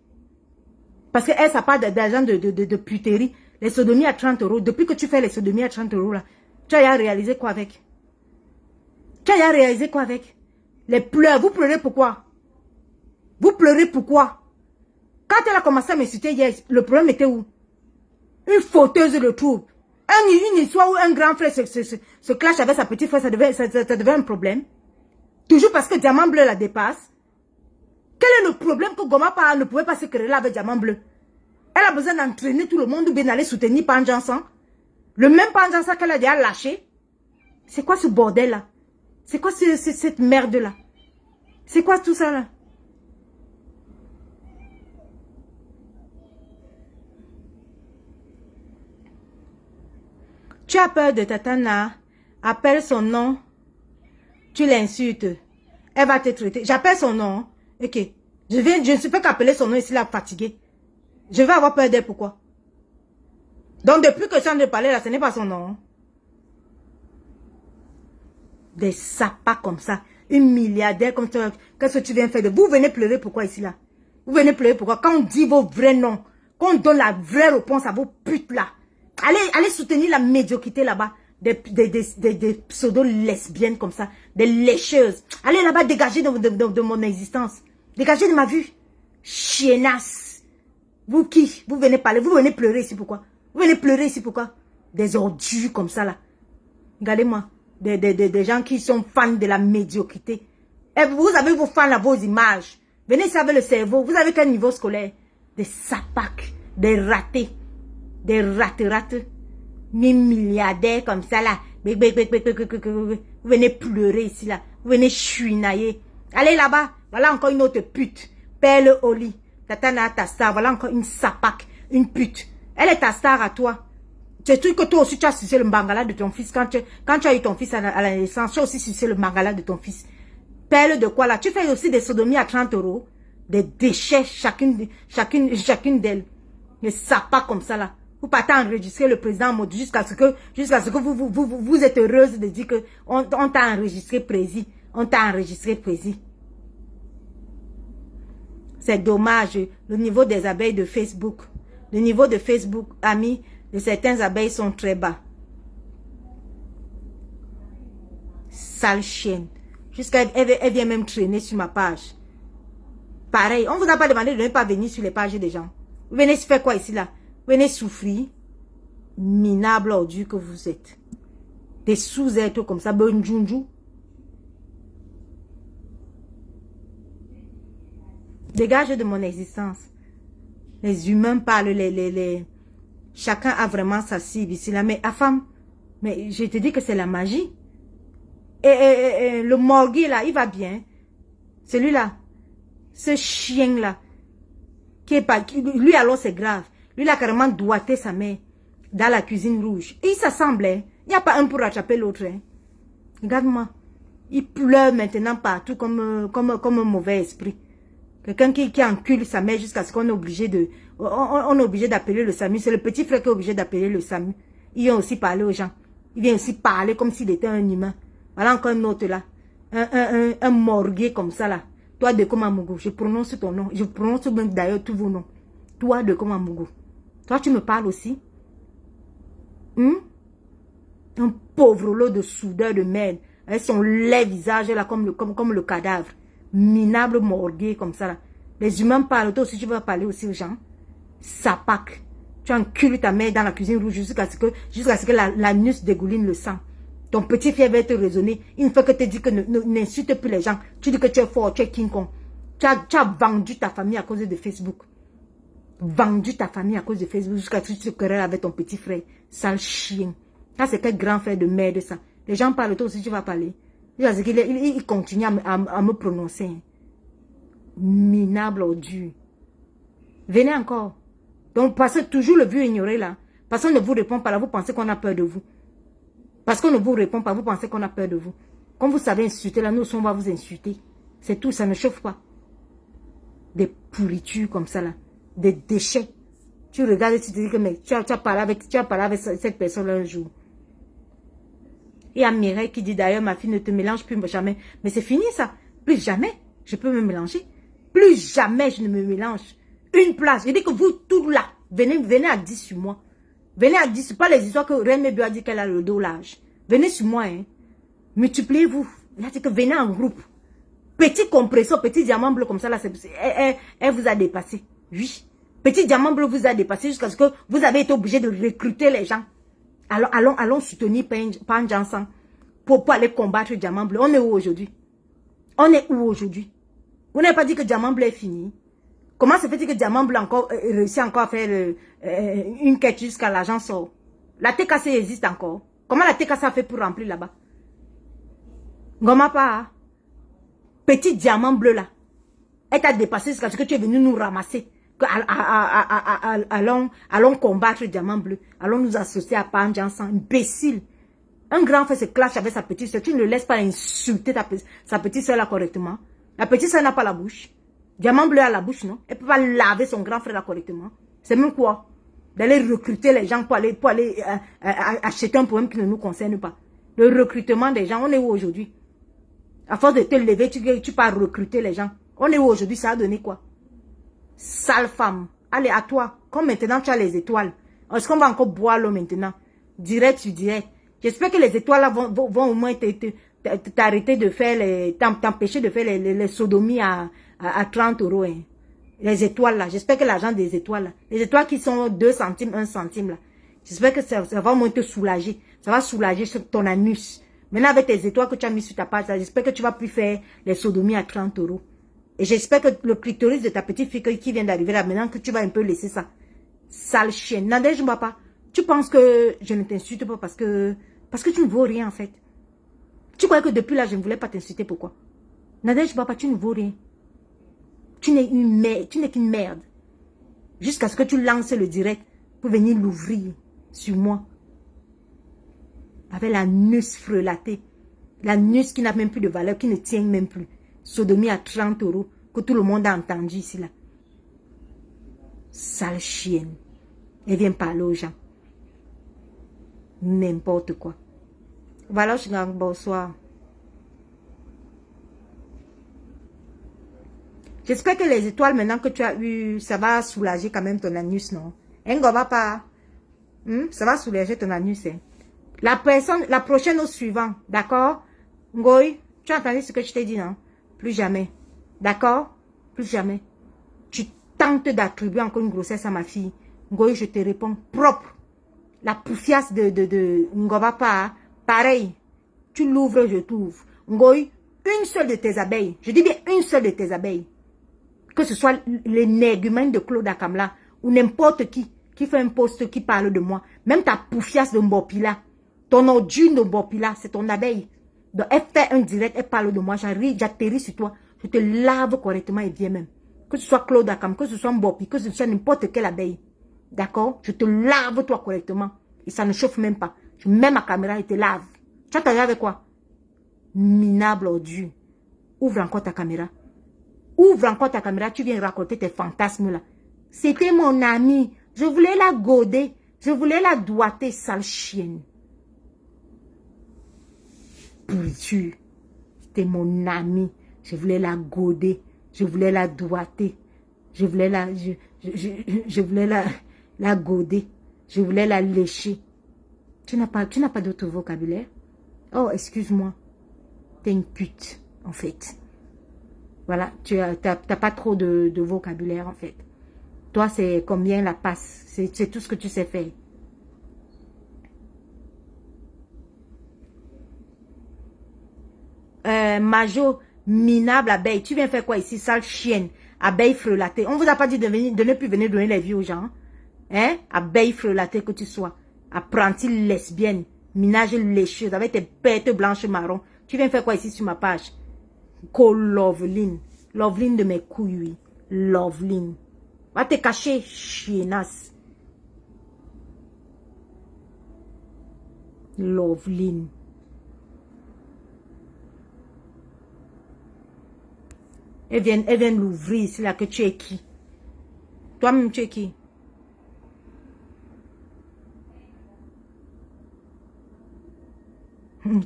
Parce qu'elle, ça part d'argent de puterie. Les sodomies à 30 €. Depuis que tu fais les sodomies à 30 € là, tu as réalisé quoi avec? Tu as réalisé quoi avec? Les pleurs. Vous pleurez pourquoi? Vous pleurez pourquoi? Quand elle a commencé à m'insulter hier, le problème était où? Une fauteuse de trouble. Une histoire où un grand frère se clash avec sa petite frère, ça devait un problème. Toujours parce que Diamant Bleu la dépasse. Quel est le problème que Goma ne pouvait pas se créer là avec Diamant Bleu? Elle a besoin d'entraîner tout le monde ou bien d'aller soutenir Panjansan. Le même Panjansan qu'elle a déjà lâché. C'est quoi ce bordel là? C'est quoi cette merde là? C'est quoi tout ça là? Tu as peur de Tatana, appelle son nom, tu l'insultes, elle va te traiter. J'appelle son nom, ok. Je ne suis pas qu'appeler son nom ici là, fatigué. Je vais avoir peur d'elle, pourquoi? Donc depuis que je viens de parler là, ce n'est pas son nom. Des sapas comme ça, une milliardaire comme ça, qu'est-ce que tu viens faire de... Vous venez pleurer pourquoi ici là? Vous venez pleurer pourquoi? Quand on dit vos vrais noms, quand on donne la vraie réponse à vos putes là, allez soutenir la médiocrité là-bas. Des pseudo-lesbiennes comme ça. Des lécheuses. Allez là-bas dégager de mon existence. Dégagez de ma vue. Chiennasse. Vous qui? Vous venez parler. Vous venez pleurer ici pourquoi? Vous venez pleurer ici pourquoi? Des ordures comme ça là. Regardez-moi. Des gens qui sont fans de la médiocrité. Et vous avez vos fans là, vos images. Venez ici avec le cerveau. Vous avez quel niveau scolaire? Des sapacs. Des ratés. Des rates. Milliardaires comme ça là. Vous venez pleurer ici là. Vous venez chouinailler. Allez là-bas. Voilà encore une autre pute. Perle au lit. Tatana ta star. Voilà encore une sapac. Une pute. Elle est ta star à toi. C'est tout que toi aussi tu as sucé le mangala de ton fils. Quand tu as eu ton fils à la naissance, tu as aussi sucé le mangala de ton fils. Perle de quoi là? Tu fais aussi des sodomies à 30 €. Des déchets chacune d'elles. Des sapacs comme ça là. Vous partez enregistrer le président en mode jusqu'à ce que vous êtes heureuse de dire que on t'a enregistré précis. On t'a enregistré précis. C'est dommage. Le niveau des abeilles de Facebook. Le niveau de Facebook, amis, de certaines abeilles sont très bas. Sale chienne. Jusqu'à elle vient même traîner sur ma page. Pareil, on vous a pas demandé de ne pas venir sur les pages des gens. Vous venez faire quoi ici là? Vous venez souffrir. Minable ordure que vous êtes. Des sous-êtres comme ça, bonjour. Dégage de mon existence. Les humains parlent, chacun a vraiment sa cible ici là. Mais femme, mais je te dis que c'est la magie. Et le morgue là, il va bien. Celui-là, ce chien là, qui est pas, lui alors c'est grave. Lui il a carrément doigté sa mère dans la cuisine rouge. Et il s'assemblait. Il n'y a pas un pour rattraper l'autre. Hein. Regarde-moi. Il pleure maintenant partout comme un mauvais esprit. Quelqu'un qui encule sa mère jusqu'à ce qu'on est obligé de... On est obligé d'appeler le SAMU. C'est le petit frère qui est obligé d'appeler le SAMU. Il vient aussi parler aux gens. Il vient aussi parler comme s'il était un humain. Voilà encore un autre là. Un morgué comme ça là. Toi de Komamougou, je prononce ton nom. Je prononce même d'ailleurs tous vos noms. Toi de Komamougou. Toi tu me parles aussi. Un pauvre lot de soudeur de merde. Avec son laid visage là comme le cadavre. Minable morgué comme ça là. Les humains parlent, toi aussi tu vas parler aussi aux gens. Sapac. Tu encules ta mère dans la cuisine rouge jusqu'à ce que l'anus dégouline le sang. Ton petit frère va te raisonner. Une fois que tu dis que n'insulte plus les gens, tu dis que tu es fort, tu es King Kong. Tu as vendu ta famille à cause de Facebook. Vendu ta famille à cause de Facebook jusqu'à ce que tu te querelles avec ton petit frère. Sale chien. Ça, c'est quel grand frère de merde, ça. Les gens parlent, toi aussi, tu vas parler. Il continue à me prononcer. Minable ordure. Venez encore. Donc, parce que toujours le vieux ignoré, là. Parce qu'on ne vous répond pas, là, vous pensez qu'on a peur de vous. Parce qu'on ne vous répond pas, vous pensez qu'on a peur de vous. Comme vous savez insulter, là, nous aussi, on va vous insulter. C'est tout, ça ne chauffe pas. Des pourritures comme ça, là. Des déchets. Tu regardes et tu te dis que mais, tu as parlé avec cette personne un jour. Il y a Mireille qui dit d'ailleurs, ma fille ne te mélange plus jamais. Mais c'est fini ça. Plus jamais, je peux me mélanger. Plus jamais, je ne me mélange. Une place. Je dis que vous, tout là, venez à 10 sur moi. Venez à 10, pas les histoires que Reine a dit qu'elle a le dos large. Venez sur moi, hein. Multipliez-vous. Il a dit que venez en groupe. Petit compresseur, petit diamant bleu comme ça, là, elle vous a dépassé. Oui. Petit diamant bleu vous a dépassé jusqu'à ce que vous avez été obligé de recruter les gens. Allons soutenir Pan Jansan pour aller combattre Diamant Bleu. On est où aujourd'hui? On est où aujourd'hui? Vous n'avez pas dit que Diamant Bleu est fini? Comment se fait-il que Diamant Bleu réussit encore à faire une quête jusqu'à l'argent sort? La TKC existe encore. Comment la TKC a fait pour remplir là-bas? Goma pas. Petit Diamant Bleu là. Elle t'a dépassé jusqu'à ce que tu es venu nous ramasser. Allons combattre Diamant Bleu. Allons nous associer à Panjansan. Imbécile. Un grand frère se clash avec sa petite soeur. Tu ne laisses pas insulter sa petite soeur là correctement. La petite soeur n'a pas la bouche. Diamant Bleu a la bouche, non? Elle ne peut pas laver son grand frère là correctement. C'est même quoi? D'aller recruter les gens pour aller acheter un problème qui ne nous concerne pas. Le recrutement des gens, on est où aujourd'hui? À force de te lever, tu pars recruter les gens. On est où aujourd'hui? Ça a donné quoi? Sale femme. Allez, à toi. Comme maintenant, tu as les étoiles. Est-ce qu'on va encore boire l'eau maintenant? Direct, tu dirais. J'espère que les étoiles là vont au moins t'arrêter de faire t'empêcher de faire les sodomies à 30 €. Hein. Les étoiles là. J'espère que l'argent des étoiles là. Les étoiles qui sont 2 centimes, 1 centime là. J'espère que ça va au moins te soulager. Ça va soulager ton anus. Maintenant, avec tes étoiles que tu as mis sur ta page là, j'espère que tu vas plus faire les sodomies à 30 €. Et j'espère que le clitoris de ta petite fille qui vient d'arriver là, maintenant que tu vas un peu laisser ça. Sale chienne. Nadège Mbapa, tu penses que je ne t'insulte pas parce que tu ne vaux rien en fait. Tu crois que depuis là, je ne voulais pas t'insulter, pourquoi? Nadège Mbapa, tu ne vaux rien. Tu n'es qu'une merde. Jusqu'à ce que tu lances le direct pour venir l'ouvrir sur moi. Avec l'anus frelaté. L'anus qui n'a même plus de valeur, qui ne tient même plus. Sodomie à 30 € que tout le monde a entendu ici là. Sale chienne. Elle vient parler aux gens. N'importe quoi. Voilà, bonsoir. J'espère que les étoiles, maintenant que tu as eu, ça va soulager quand même ton anus, non? Va pas. Ça va soulager ton anus, hein. La prochaine au suivant, d'accord? Ngoy, tu as entendu ce que je t'ai dit, non? Plus jamais. D'accord? Plus jamais. Tu tentes d'attribuer encore une grossesse à ma fille. Ngoy, je te réponds propre. La poufiasse de Ngobapa, pareil. Tu l'ouvres, je t'ouvre. Ngoy, une seule de tes abeilles. Je dis bien une seule de tes abeilles. Que ce soit l'énergumène de Claude Akamla ou n'importe qui fait un post qui parle de moi. Même ta poufiasse de Mbopila. Ton ordure de Mbopila, c'est ton abeille. Donc, elle fait un direct, elle parle de moi. J'atterris sur toi. Je te lave correctement et bien même. Que ce soit Claude Akam, que ce soit Mbopi, que ce soit n'importe quelle abeille. D'accord? Je te lave toi correctement. Et ça ne chauffe même pas. Je mets ma caméra et te lave. Tu as entendu avec quoi? Minable ordure. Ouvre encore ta caméra. Ouvre encore ta caméra. Tu viens raconter tes fantasmes là. C'était mon amie. Je voulais la goder. Je voulais la doiter, sale chienne. Pourriture. C'était mon amie. Je voulais la goder. Je voulais la doiter. Je voulais la... Je voulais la goder. Je voulais la lécher. Tu n'as pas d'autre vocabulaire? Oh, excuse-moi. T'es une pute, en fait. Voilà, tu n'as pas trop de vocabulaire, en fait. Toi, c'est combien la passe. C'est tout ce que tu sais faire. Majo, minable abeille. Tu viens faire quoi ici, sale chienne? Abeille frelatée. On vous a pas dit de ne plus venir donner la vie aux gens. Hein? Abeille frelatée que tu sois. Apprentie lesbienne. Minage lécheuse avec tes bêtes blanches marron. Tu viens faire quoi ici sur ma page? Loveline. Loveline de mes couilles, oui. Loveline. Va te cacher, chiennasse. Loveline. Elle vient l'ouvrir, c'est là que tu es qui? Toi-même, tu es qui?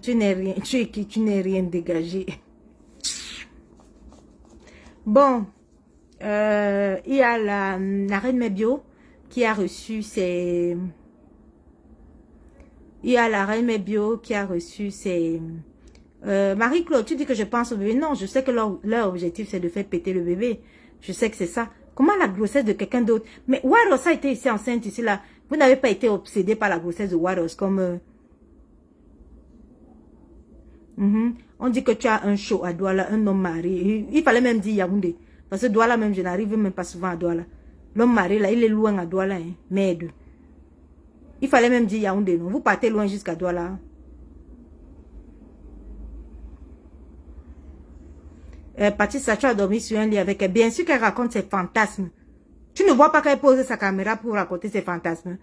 Tu n'es rien, tu es qui? Tu n'es rien dégagé. Bon, il y a la reine Mebio qui a reçu ses... Il y a la reine Mebio qui a reçu ses... Marie-Claude, tu dis que je pense au bébé. Non, je sais que leur objectif, c'est de faire péter le bébé. Je sais que c'est ça. Comment la grossesse de quelqu'un d'autre? Mais Waros a été ici enceinte, ici, là. Vous n'avez pas été obsédé par la grossesse de Waros comme... On dit que tu as un show à Douala, un homme marié. Il fallait même dire Yaoundé. Parce que Douala même, je n'arrive même pas souvent à Douala. L'homme marié, là, il est loin à Douala. Hein. Merde. Il fallait même dire Yaoundé, non? Vous partez loin jusqu'à Douala. Patricia, tu as dormi sur un lit avec elle. Bien sûr qu'elle raconte ses fantasmes. Tu ne vois pas qu'elle pose sa caméra pour raconter ses fantasmes.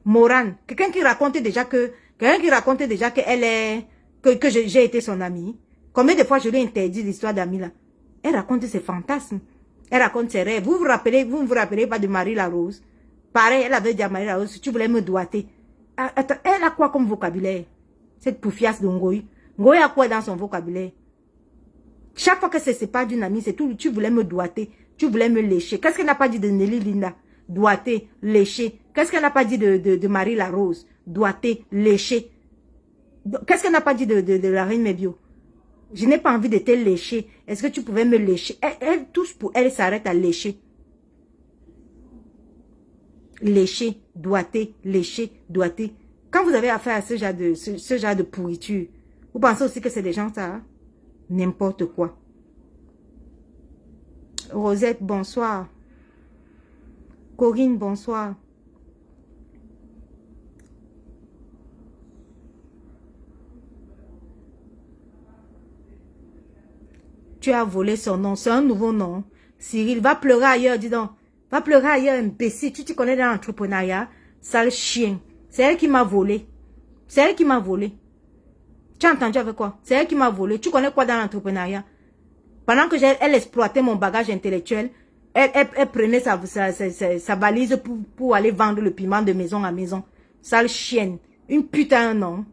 Morane, quelqu'un qui racontait déjà que... Quelqu'un qui racontait déjà qu'elle est... Que j'ai été son amie. Combien de fois je lui ai interdit l'histoire d'amie là? Elle raconte ses fantasmes. Elle raconte ses rêves. Vous ne vous rappelez pas de Marie la Rose? Pareil, elle avait dit à Marie la Rose, si tu voulais me doiter. Attends, elle a quoi comme vocabulaire? Cette poufiasse de Ngoy. Ngoy a quoi dans son vocabulaire? Chaque fois que c'est pas d'une amie, c'est tout. Tu voulais me doiter. Tu voulais me lécher. Qu'est-ce qu'elle n'a pas dit de Nelly Linda? Doiter, lécher. Qu'est-ce qu'elle n'a pas dit de Marie la Rose? Doiter, lécher. Qu'est-ce qu'elle n'a pas dit de la reine Mebio? Je n'ai pas envie de te lécher. Est-ce que tu pouvais me lécher? Elle touche pour elle, s'arrête à lécher. Lécher, doiter, lécher, doiter. Quand vous avez affaire à ce genre de pourriture, vous pensez aussi que c'est des gens, ça? Hein? N'importe quoi. Rosette, bonsoir. Corinne, bonsoir. Tu as volé son nom. C'est un nouveau nom. Cyril, va pleurer ailleurs, dis donc. Va pleurer ailleurs, imbécile. Tu te connais dans l'entrepreneuriat. Sale chien. C'est elle qui m'a volé. C'est elle qui m'a volé. Tu as entendu avec quoi? C'est elle qui m'a volé. Tu connais quoi dans l'entrepreneuriat? Pendant que elle exploitait mon bagage intellectuel, elle prenait sa valise pour aller vendre le piment de maison à maison. Sale chienne. Une pute a un nom.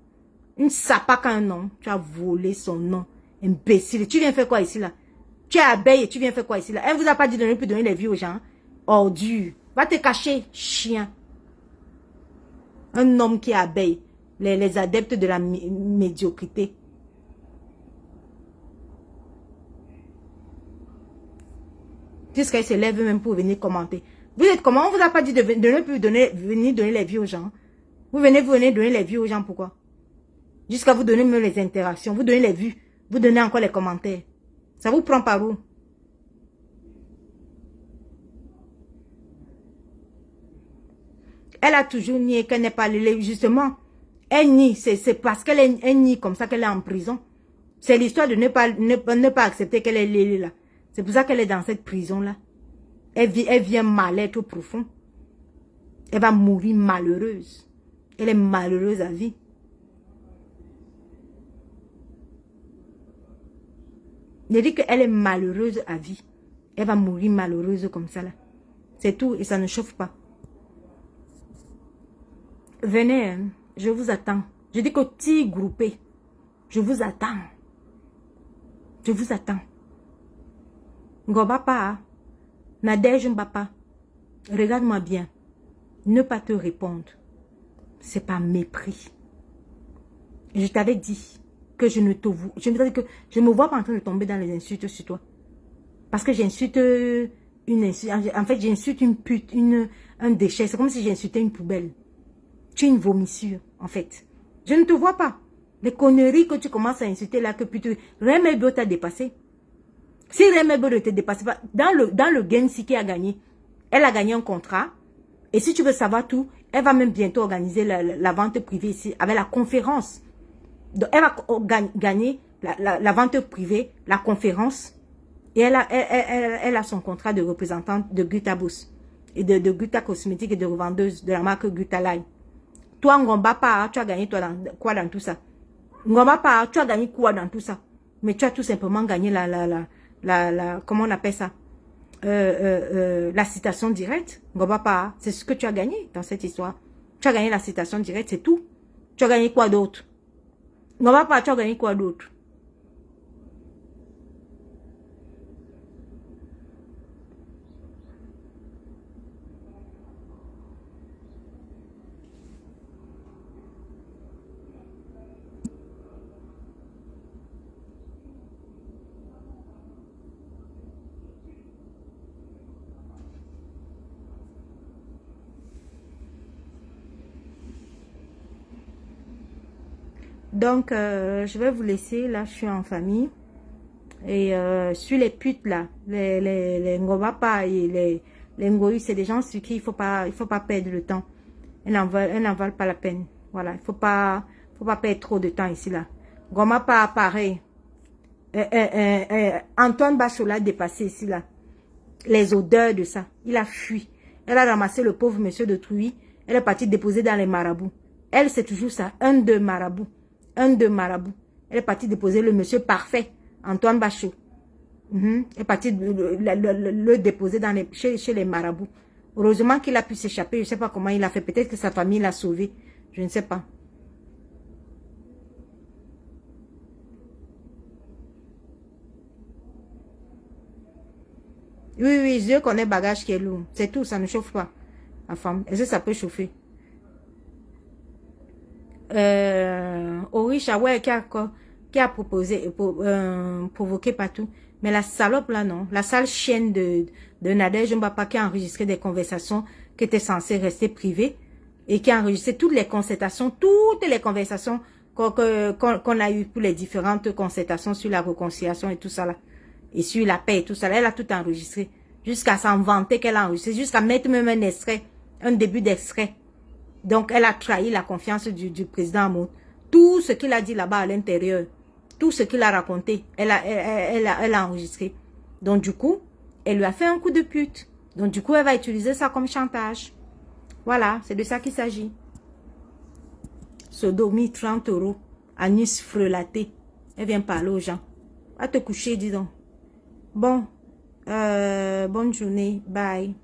Une sapaque a un nom. Tu as volé son nom. Imbécile. Tu viens faire quoi ici là? Tu es abeille et tu viens faire quoi ici là? Elle vous a pas dit de ne plus donner les vies aux gens. Ordure. Va te cacher, chien. Un homme qui est abeille. Les adeptes de la médiocrité. Jusqu'à se lève même pour venir commenter. Vous êtes comment? On vous a pas dit de ne plus venir donner les vies aux gens. Vous venez donner les vues aux gens, pourquoi? Jusqu'à vous donner même les interactions, vous donnez les vues, vous donnez encore les commentaires. Ça vous prend par où? Elle a toujours nié qu'elle n'est pas allée, justement. Elle nie, c'est parce qu'elle nie comme ça qu'elle est en prison. C'est l'histoire de ne pas accepter qu'elle est là. C'est pour ça qu'elle est dans cette prison-là. Elle vient mal-être profond. Elle va mourir malheureuse. Elle est malheureuse à vie. Je dis qu'elle est malheureuse à vie. Elle va mourir malheureuse comme ça là. C'est tout et ça ne chauffe pas. Venez, hein, je vous attends. Je dis que petit groupé, je vous attends. Je vous attends. Ngobapa, Nadège Mbapa, regarde-moi bien. Ne pas te répondre, c'est pas mépris. Je t'avais dit que je me vois pas en train de tomber dans les insultes sur toi. Parce que j'insulte une insulte. En fait, j'insulte une pute, un déchet. C'est comme si j'insultais une poubelle. Tu es une vomissure, en fait. Je ne te vois pas. Les conneries que tu commences à insulter là, que plutôt Remebo t'a dépassé. Si Remebo ne te dépasse pas, dans le game, si qui a gagné, elle a gagné un contrat. Et si tu veux savoir tout, elle va même bientôt organiser la vente privée ici, avec la conférence. Donc, elle va gagner la vente privée, la conférence. Et elle a son contrat de représentante de Gutta Boss. Et de Gutta Cosmétique et de revendeuse de la marque Gutta Line. Toi, Ngombapa, tu as gagné quoi dans tout ça? Ngombapa, tu as gagné quoi dans tout ça? Mais tu as tout simplement gagné comment on appelle ça? La citation directe. Ngombapa, c'est ce que tu as gagné dans cette histoire. Tu as gagné la citation directe, c'est tout. Tu as gagné quoi d'autre? Ngombapa, tu as gagné quoi d'autre? Donc, je vais vous laisser. Là, je suis en famille. Et sur les putes, là, les Ngobapa et les Ngoï, c'est des gens sur qui il faut pas perdre le temps. Elles n'en valent pas la peine. Voilà, il faut pas perdre trop de temps ici, là. Ngobapa, pareil. Antoine Bachola a dépassé ici, là. Les odeurs de ça. Il a fui. Elle a ramassé le pauvre monsieur de Trouy. Elle est partie déposer dans les marabouts. Elle, c'est toujours ça. Un de marabout. Elle est partie déposer le monsieur parfait, Antoine Bachot. Elle est partie le déposer chez les marabouts. Heureusement qu'il a pu s'échapper. Je ne sais pas comment il a fait. Peut-être que sa famille l'a sauvé. Je ne sais pas. Oui, je connais bagage qui est lourd. C'est tout, ça ne chauffe pas. La femme. Est-ce que ça peut chauffer? Orisha, ouais, qui a proposé, provoqué partout. Mais la salope là, non. La sale chienne de Nadège Mbapa qui a enregistré des conversations qui étaient censées rester privées et qui a enregistré toutes les conversations qu'on a eues pour les différentes concertations sur la réconciliation et tout ça là. Et sur la paix et tout ça là. Elle a tout enregistré. Jusqu'à s'en vanter qu'elle a enregistré. Jusqu'à mettre même un extrait. Un début d'extrait. Donc, elle a trahi la confiance du président Hamoud. Tout ce qu'il a dit là-bas à l'intérieur, tout ce qu'il a raconté, elle a enregistré. Donc, du coup, elle lui a fait un coup de pute. Donc, du coup, elle va utiliser ça comme chantage. Voilà, c'est de ça qu'il s'agit. Sodomie, 30 €. Anus frelaté. Elle vient parler aux gens. Va te coucher, dis donc. Bon, bonne journée. Bye.